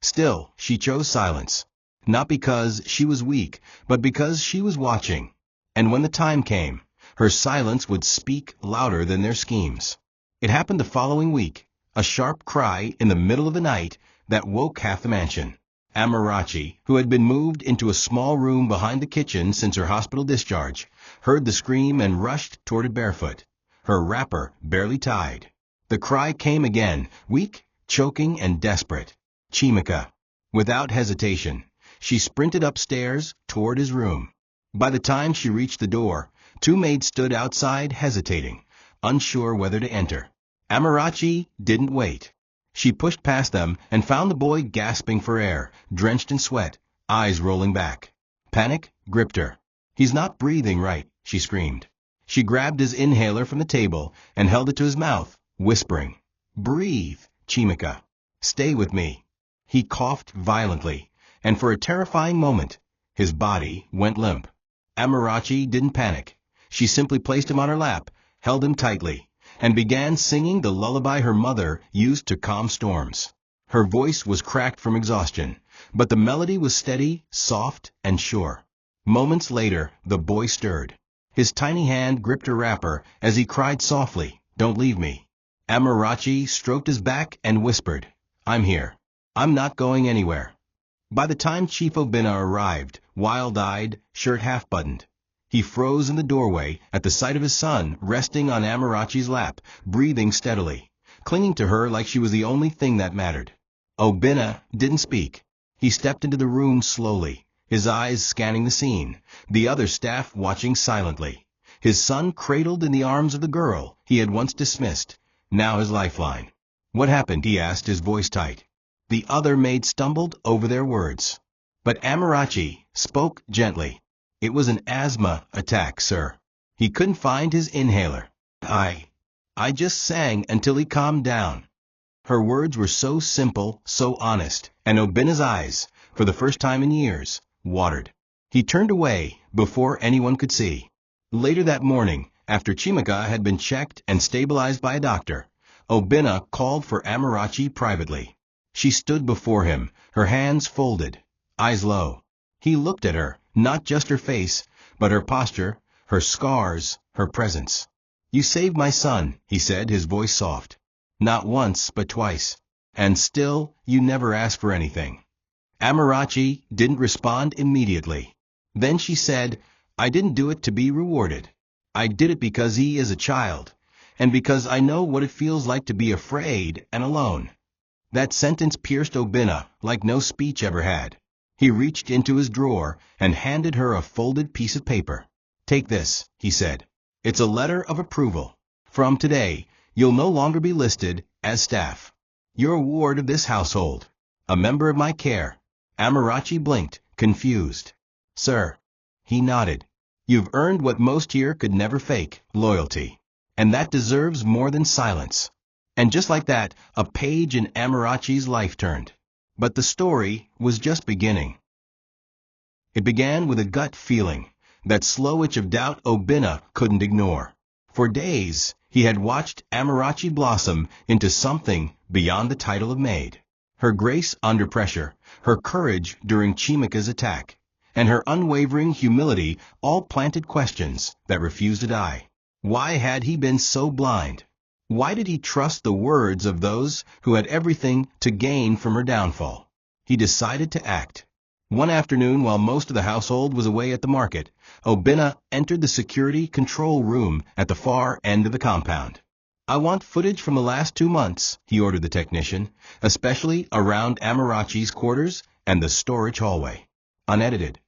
Still, she chose silence, not because she was weak, but because she was watching. And when the time came, her silence would speak louder than their schemes. It happened the following week, a sharp cry in the middle of the night that woke half the mansion. Amarachi, who had been moved into a small room behind the kitchen since her hospital discharge, heard the scream and rushed toward it barefoot, her wrapper barely tied. The cry came again, weak, choking, and desperate. Chimika. Without hesitation, she sprinted upstairs toward his room. By the time she reached the door, 2 maids stood outside hesitating, unsure whether to enter. Amarachi didn't wait. She pushed past them and found the boy gasping for air, drenched in sweat, eyes rolling back. Panic gripped her. "He's not breathing right," she screamed. She grabbed his inhaler from the table and held it to his mouth, whispering, "Breathe, Chimika. Stay with me." He coughed violently, and for a terrifying moment, His body went limp. Amarachi didn't panic. She simply placed him on her lap, held him tightly, and began singing the lullaby her mother used to calm storms. Her voice was cracked from exhaustion, but the melody was steady, soft, and sure. Moments later, the boy stirred. His tiny hand gripped her wrapper as he cried softly, "Don't leave me." Amarachi stroked his back and whispered, "I'm here. I'm not going anywhere." By the time Chief Oena arrived, wild-eyed, shirt half-buttoned, he froze in the doorway at the sight of his son resting on Amarachi's lap, breathing steadily, clinging to her like she was the only thing that mattered. Oena didn't speak. He stepped into the room slowly, his eyes scanning the scene, the other staff watching silently. His son cradled in the arms of the girl he had once dismissed, now his lifeline. "What happened?" he asked, his voice tight. The other maid stumbled over their words. But Amarachi spoke gently. "It was an asthma attack, sir. He couldn't find his inhaler. I just sang until he calmed down." Her words were so simple, so honest, and Obena's eyes, for the first time in years, watered. He turned away before anyone could see. Later that morning, after Chimika had been checked and stabilized by a doctor, Oena called for Amarachi privately. She stood before him, her hands folded, eyes low. He looked at her, not just her face, but her posture, her scars, her presence. "You saved my son," he said, his voice soft. "Not once, but twice. And still, you never asked for anything." Amarachi didn't respond immediately. Then she said, "I didn't do it to be rewarded. I did it because he is a child, and because I know what it feels like to be afraid and alone." That sentence pierced Oena like no speech ever had. He reached into his drawer and handed her a folded piece of paper. "Take this," he said. "It's a letter of approval. From today, you'll no longer be listed as staff. You're a ward of this household, a member of my care." Amarachi blinked, confused. "Sir." He nodded. "You've earned what most here could never fake, loyalty. And that deserves more than silence." And just like that, a page in Amarachi's life turned. But the story was just beginning. It began with a gut feeling, that slow itch of doubt Oena couldn't ignore. For days, he had watched Amarachi blossom into something beyond the title of maid. Her grace under pressure, her courage during Chimika's attack, and her unwavering humility all planted questions that refused to die. Why had he been so blind? Why did he trust the words of those who had everything to gain from her downfall? He decided to act. One afternoon, while most of the household was away at the market, Oena entered the security control room at the far end of the compound. "I want footage from the last 2 months," he ordered the technician, "especially around Amarachi's quarters and the storage hallway. Unedited."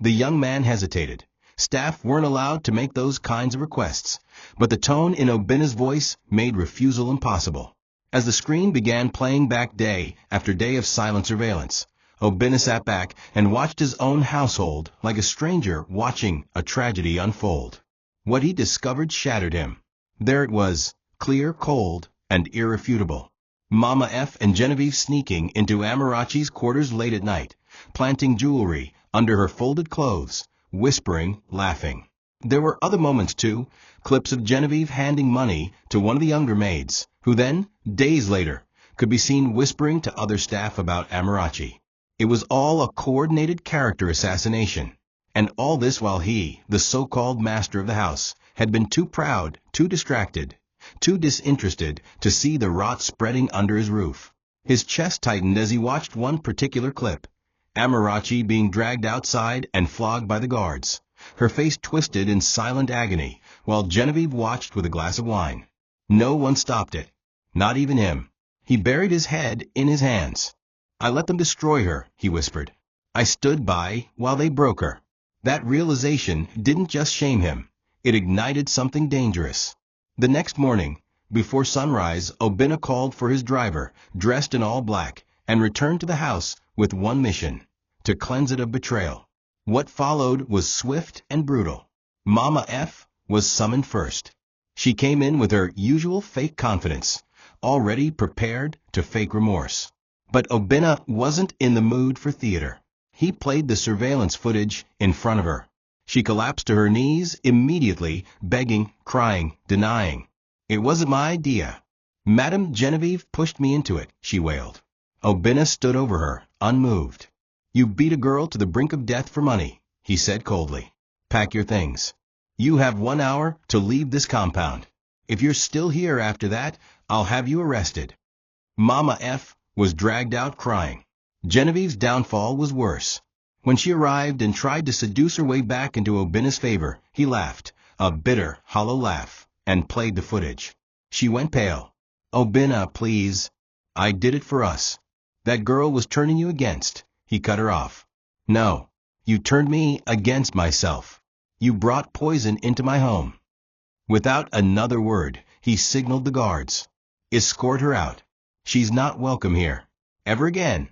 The young man hesitated. Staff weren't allowed to make those kinds of requests, but the tone in Obena's voice made refusal impossible. As the screen began playing back day after day of silent surveillance, Oena sat back and watched his own household like a stranger watching a tragedy unfold. What he discovered shattered him. There it was, clear, cold, and irrefutable. Mama F and Genevieve sneaking into Amarachi's quarters late at night, planting jewelry under her folded clothes, whispering, laughing. There were other moments too, clips of Genevieve handing money to one of the younger maids, who then, days later, could be seen whispering to other staff about Amarachi. It was all a coordinated character assassination. And all this while he, the so-called master of the house, had been too proud, too distracted, too disinterested to see the rot spreading under his roof. His chest tightened as he watched one particular clip. Amarachi being dragged outside and flogged by the guards, her face twisted in silent agony, while Genevieve watched with a glass of wine. No one stopped it. Not even him. He buried his head in his hands. "I let them destroy her," he whispered. "I stood by while they broke her." That realization didn't just shame him. It ignited something dangerous. The next morning, before sunrise, Oena called for his driver, dressed in all black, and returned to the house with one mission: to cleanse it of betrayal. What followed was swift and brutal. Mama F was summoned first. She came in with her usual fake confidence, already prepared to fake remorse. But Oena wasn't in the mood for theater. He played the surveillance footage in front of her. She collapsed to her knees immediately, begging, crying, denying. It wasn't my idea. Madame Genevieve pushed me into it, she wailed. Oena stood over her, unmoved. You beat a girl to the brink of death for money, he said coldly. Pack your things. You have 1 hour to leave this compound. If you're still here after that, I'll have you arrested. Mama F. was dragged out crying. Genevieve's downfall was worse. When she arrived and tried to seduce her way back into Oena's favor, he laughed, a bitter, hollow laugh, and played the footage. She went pale. Oena, please. I did it for us. That girl was turning you against. He cut her off. No. You turned me against myself. You brought poison into my home. Without another word, he signaled the guards. Escort her out. She's not welcome here. Ever again.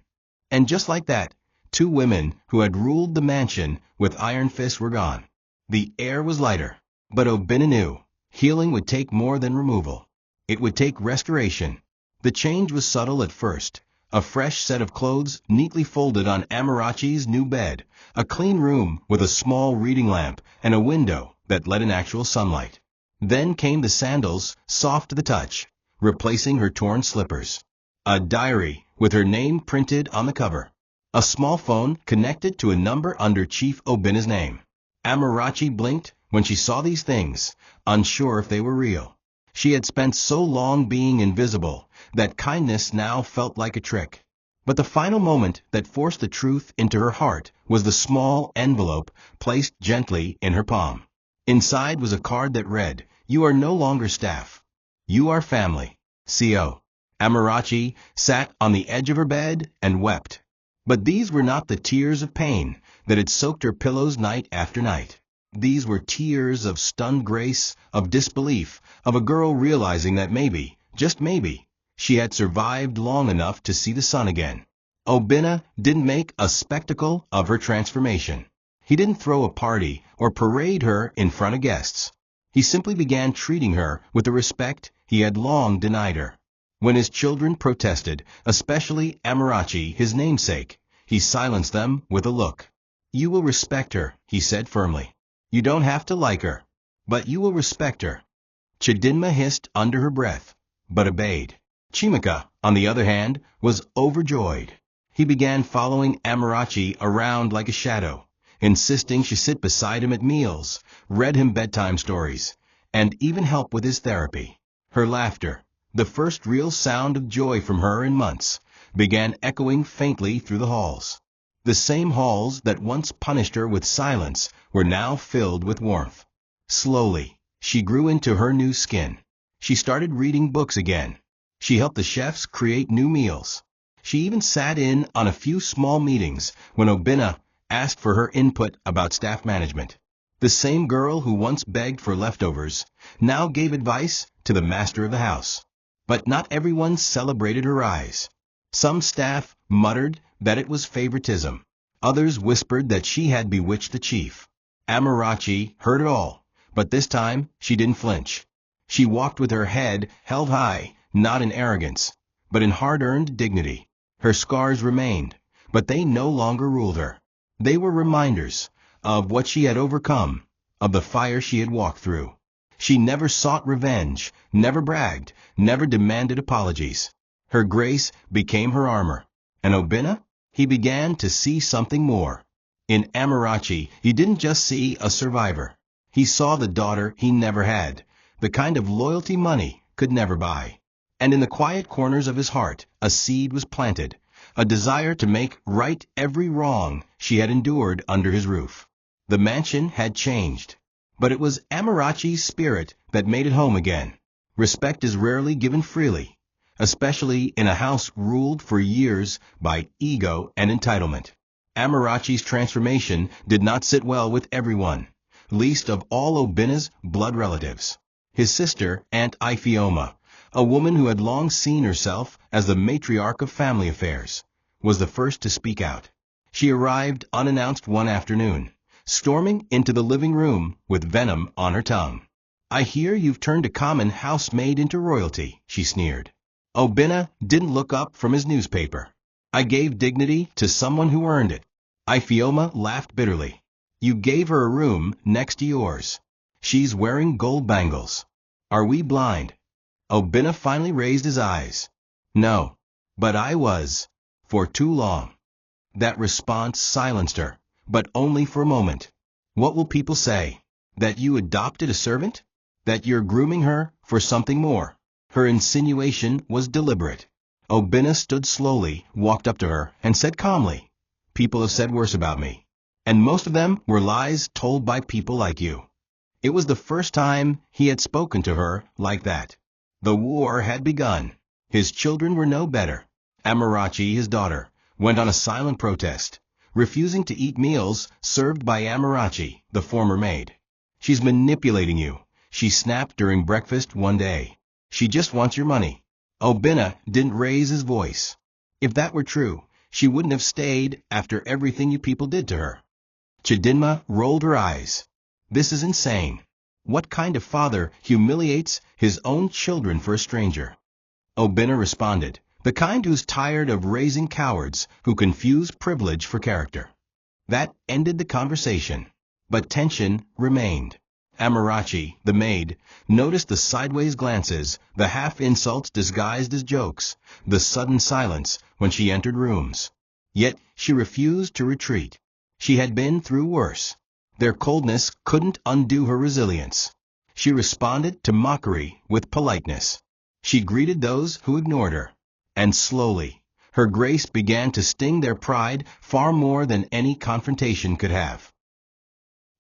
And just like that, 2 women who had ruled the mansion with iron fists were gone. The air was lighter. But Oena knew. Healing would take more than removal. It would take restoration. The change was subtle at first. A fresh set of clothes neatly folded on Amarachi's new bed, a clean room with a small reading lamp and a window that let in actual sunlight. Then came the sandals, soft to the touch, replacing her torn slippers. A diary with her name printed on the cover. A small phone connected to a number under Chief Oena's name. Amarachi blinked when she saw these things, unsure if they were real. She had spent so long being invisible that kindness now felt like a trick. But the final moment that forced the truth into her heart was the small envelope placed gently in her palm. Inside was a card that read, "You are no longer staff. You are family. C.O." Amarachi sat on the edge of her bed and wept. But these were not the tears of pain that had soaked her pillows night after night. These were tears of stunned grace, of disbelief, of a girl realizing that maybe, just maybe, she had survived long enough to see the sun again. Oena didn't make a spectacle of her transformation. He didn't throw a party or parade her in front of guests. He simply began treating her with the respect he had long denied her. When his children protested, especially Amarachi, his namesake, he silenced them with a look. "You will respect her," he said firmly. "You don't have to like her, but you will respect her." Chidinma hissed under her breath, but obeyed. Chimika, on the other hand, was overjoyed. He began following Amarachi around like a shadow, insisting she sit beside him at meals, read him bedtime stories, and even help with his therapy. Her laughter, the first real sound of joy from her in months, began echoing faintly through the halls. The same halls that once punished her with silence were now filled with warmth. Slowly, she grew into her new skin. She started reading books again. She helped the chefs create new meals. She even sat in on a few small meetings when Oena asked for her input about staff management. The same girl who once begged for leftovers now gave advice to the master of the house. But not everyone celebrated her rise. Some staff muttered that it was favoritism. Others whispered that she had bewitched the chief. Amarachi heard it all, but this time she didn't flinch. She walked with her head held high, not in arrogance, but in hard-earned dignity. Her scars remained, but they no longer ruled her. They were reminders of what she had overcome, of the fire she had walked through. She never sought revenge, never bragged, never demanded apologies. Her grace became her armor. And Oena? He began to see something more. In Amarachi, he didn't just see a survivor. He saw the daughter he never had, the kind of loyalty money could never buy. And in the quiet corners of his heart, a seed was planted, a desire to make right every wrong she had endured under his roof. The mansion had changed, but it was Amarachi's spirit that made it home again. Respect is rarely given freely, especially in a house ruled for years by ego and entitlement. Amarachi's transformation did not sit well with everyone, least of all Oena's blood relatives. His sister, Aunt Ifeoma, a woman who had long seen herself as the matriarch of family affairs, was the first to speak out. She arrived unannounced one afternoon, storming into the living room with venom on her tongue. "I hear you've turned a common housemaid into royalty," she sneered. Oena didn't look up from his newspaper. "I gave dignity to someone who earned it. Ifioma laughed bitterly. You gave her a room next to yours. She's wearing gold bangles. Are we blind? Oena finally raised his eyes. No. But I was. For too long. That response silenced her, but only for a moment. What will people say? That you adopted a servant? That you're grooming her for something more? Her insinuation was deliberate. Oena stood slowly, walked up to her, and said calmly, People have said worse about me. And most of them were lies told by people like you. It was the first time he had spoken to her like that. The war had begun. His children were no better. Amarachi, his daughter, went on a silent protest, refusing to eat meals served by Amarachi, the former maid. She's manipulating you, she snapped during breakfast one day. She just wants your money. Oena didn't raise his voice. If that were true, she wouldn't have stayed after everything you people did to her. Chidinma rolled her eyes. This is insane. What kind of father humiliates his own children for a stranger? Oena responded, the kind who's tired of raising cowards who confuse privilege for character. That ended the conversation, but tension remained. Amarachi, the maid, noticed the sideways glances, the half-insults disguised as jokes, the sudden silence when she entered rooms. Yet she refused to retreat. She had been through worse. Their coldness couldn't undo her resilience. She responded to mockery with politeness. She greeted those who ignored her. And slowly, her grace began to sting their pride far more than any confrontation could have.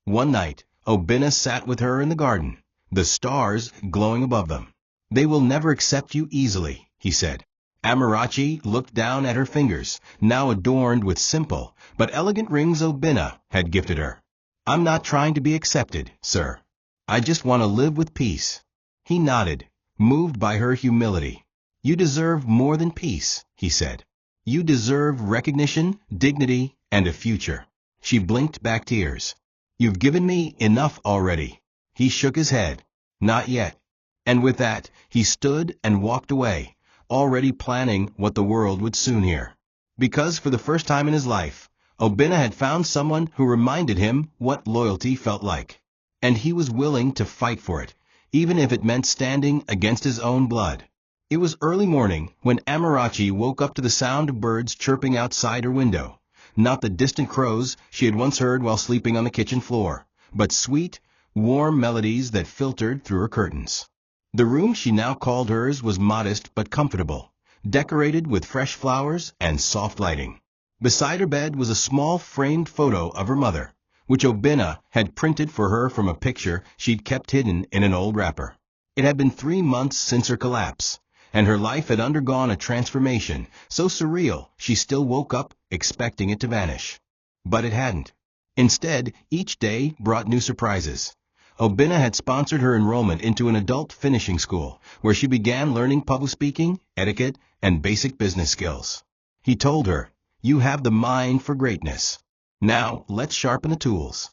One night, Oena sat with her in the garden, the stars glowing above them. They will never accept you easily, he said. Amarachi looked down at her fingers, now adorned with simple but elegant rings Oena had gifted her. I'm not trying to be accepted, sir. I just want to live with peace. He nodded, moved by her humility. You deserve more than peace, he said. You deserve recognition, dignity, and a future. She blinked back tears. You've given me enough already. He shook his head. Not yet. And with that, he stood and walked away, already planning what the world would soon hear. Because for the first time in his life, Oena had found someone who reminded him what loyalty felt like. And he was willing to fight for it, even if it meant standing against his own blood. It was early morning when Amarachi woke up to the sound of birds chirping outside her window. Not the distant crows she had once heard while sleeping on the kitchen floor, but sweet, warm melodies that filtered through her curtains. The room she now called hers was modest but comfortable, decorated with fresh flowers and soft lighting. Beside her bed was a small framed photo of her mother, which Oena had printed for her from a picture she'd kept hidden in an old wrapper. It had been 3 months since her collapse, and her life had undergone a transformation so surreal she still woke up expecting it to vanish. But it hadn't. Instead, each day brought new surprises. Oena had sponsored her enrollment into an adult finishing school, where she began learning public speaking, etiquette, and basic business skills. He told her, You have the mind for greatness. Now let's sharpen the tools.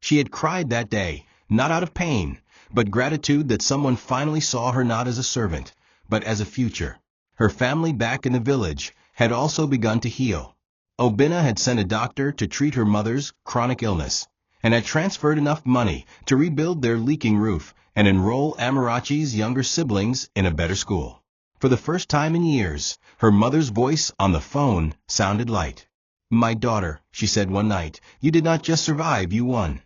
She had cried that day, not out of pain, but gratitude that someone finally saw her not as a servant, but as a future. Her family back in the village had also begun to heal. Oena had sent a doctor to treat her mother's chronic illness, and had transferred enough money to rebuild their leaking roof and enroll Amarachi's younger siblings in a better school. For the first time in years, her mother's voice on the phone sounded light. My daughter, she said one night, you did not just survive, you won.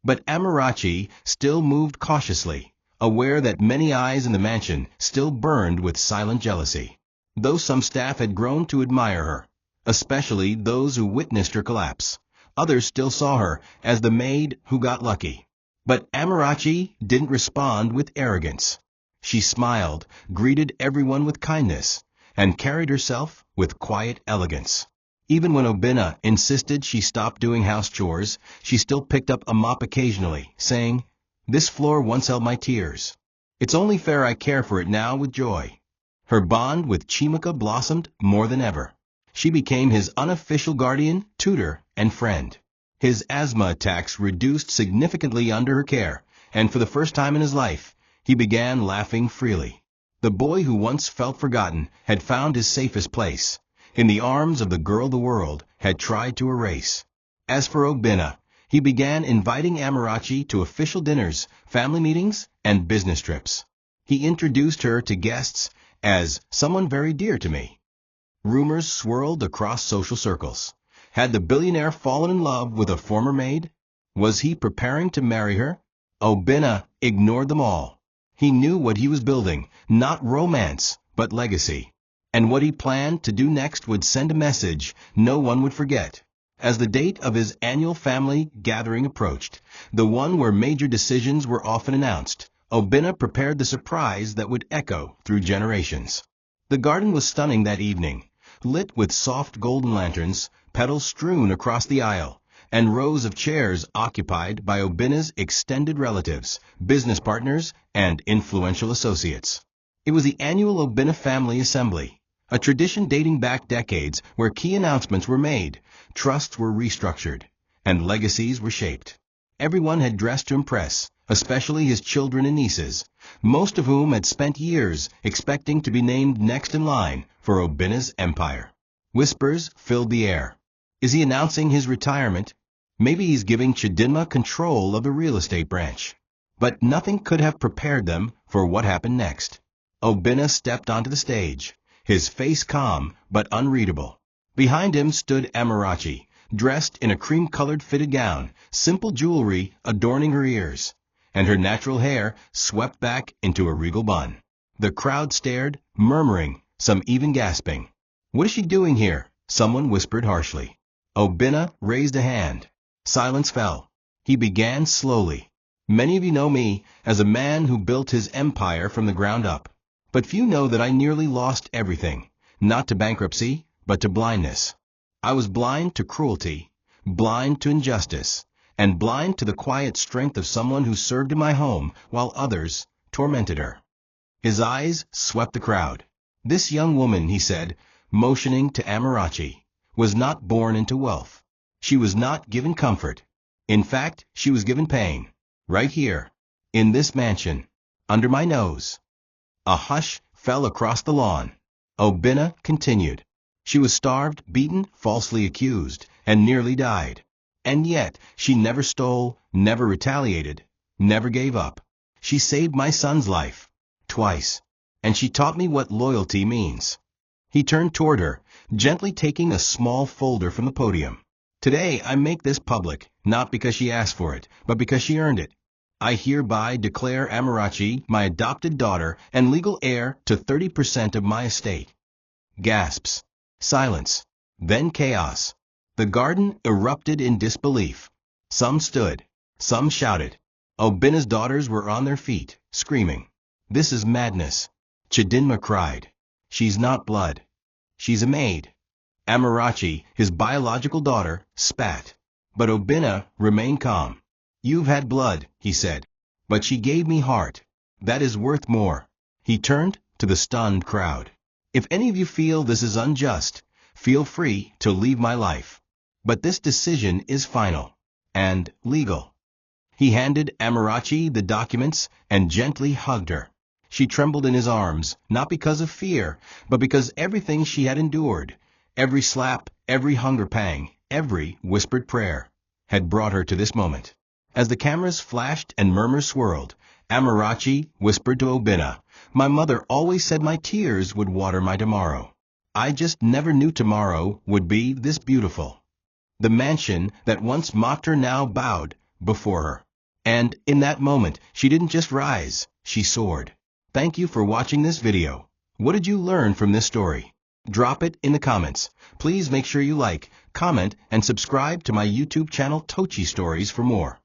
But Amarachi still moved cautiously, aware that many eyes in the mansion still burned with silent jealousy. Though some staff had grown to admire her, especially those who witnessed her collapse, others still saw her as the maid who got lucky. But Amarachi didn't respond with arrogance. She smiled, greeted everyone with kindness, and carried herself with quiet elegance. Even when Oena insisted she stop doing house chores, she still picked up a mop occasionally, saying, This floor once held my tears. It's only fair I care for it now with joy. Her bond with Chimika blossomed more than ever. She became his unofficial guardian, tutor, and friend. His asthma attacks reduced significantly under her care, and for the first time in his life, he began laughing freely. The boy who once felt forgotten had found his safest place, in the arms of the girl the world had tried to erase. As for Oena, he began inviting Amarachi to official dinners, family meetings, and business trips. He introduced her to guests as someone very dear to me. Rumors swirled across social circles. Had the billionaire fallen in love with a former maid? Was he preparing to marry her? Oena ignored them all. He knew what he was building, not romance, but legacy. And what he planned to do next would send a message no one would forget. As the date of his annual family gathering approached, the one where major decisions were often announced, Oena prepared the surprise that would echo through generations. The garden was stunning that evening, lit with soft golden lanterns, petals strewn across the aisle, and rows of chairs occupied by Oena's extended relatives, business partners, and influential associates. It was the annual Oena family assembly, a tradition dating back decades where key announcements were made, trusts were restructured, and legacies were shaped. Everyone had dressed to impress, especially his children and nieces, most of whom had spent years expecting to be named next in line for Oena's empire. Whispers filled the air. Is he announcing his retirement? Maybe he's giving Chimika control of the real estate branch. But nothing could have prepared them for what happened next. Oena stepped onto the stage, his face calm but unreadable. Behind him stood Amarachi, dressed in a cream-colored fitted gown, simple jewelry adorning her ears, and her natural hair swept back into a regal bun. The crowd stared, murmuring, some even gasping. "What is she doing here?" someone whispered harshly. Oena raised a hand. Silence fell. He began slowly. "Many of you know me as a man who built his empire from the ground up. But few know that I nearly lost everything, not to bankruptcy, but to blindness. I was blind to cruelty, blind to injustice, and blind to the quiet strength of someone who served in my home while others tormented her." His eyes swept the crowd. "This young woman," he said, motioning to Amarachi, "was not born into wealth. She was not given comfort. In fact, she was given pain. Right here, in this mansion, under my nose." A hush fell across the lawn. Oena continued. "She was starved, beaten, falsely accused, and nearly died. And yet she never stole, never retaliated, never gave up. She saved my son's life. Twice. And she taught me what loyalty means." He turned toward her, gently taking a small folder from the podium. "Today I make this public, not because she asked for it, but because she earned it. I hereby declare Amarachi my adopted daughter and legal heir to 30% of my estate." Gasps. Silence. Then chaos. The garden erupted in disbelief. Some stood. Some shouted. Oena's daughters were on their feet, screaming. "This is madness." Chimika cried. "She's not blood. She's a maid." Amarachi, his biological daughter, spat. But Oena remained calm. "You've had blood," he said, "but she gave me heart. That is worth more." He turned to the stunned crowd. "If any of you feel this is unjust, feel free to leave my life. But this decision is final and legal." He handed Amarachi the documents and gently hugged her. She trembled in his arms, not because of fear, but because everything she had endured, every slap, every hunger pang, every whispered prayer, had brought her to this moment. As the cameras flashed and murmurs swirled, Amarachi whispered to Oena, "My mother always said my tears would water my tomorrow. I just never knew tomorrow would be this beautiful." The mansion that once mocked her now bowed before her. And in that moment, she didn't just rise, she soared. Thank you for watching this video. What did you learn from this story? Drop it in the comments. Please make sure you like, comment, and subscribe to my YouTube channel Tochi Stories for more.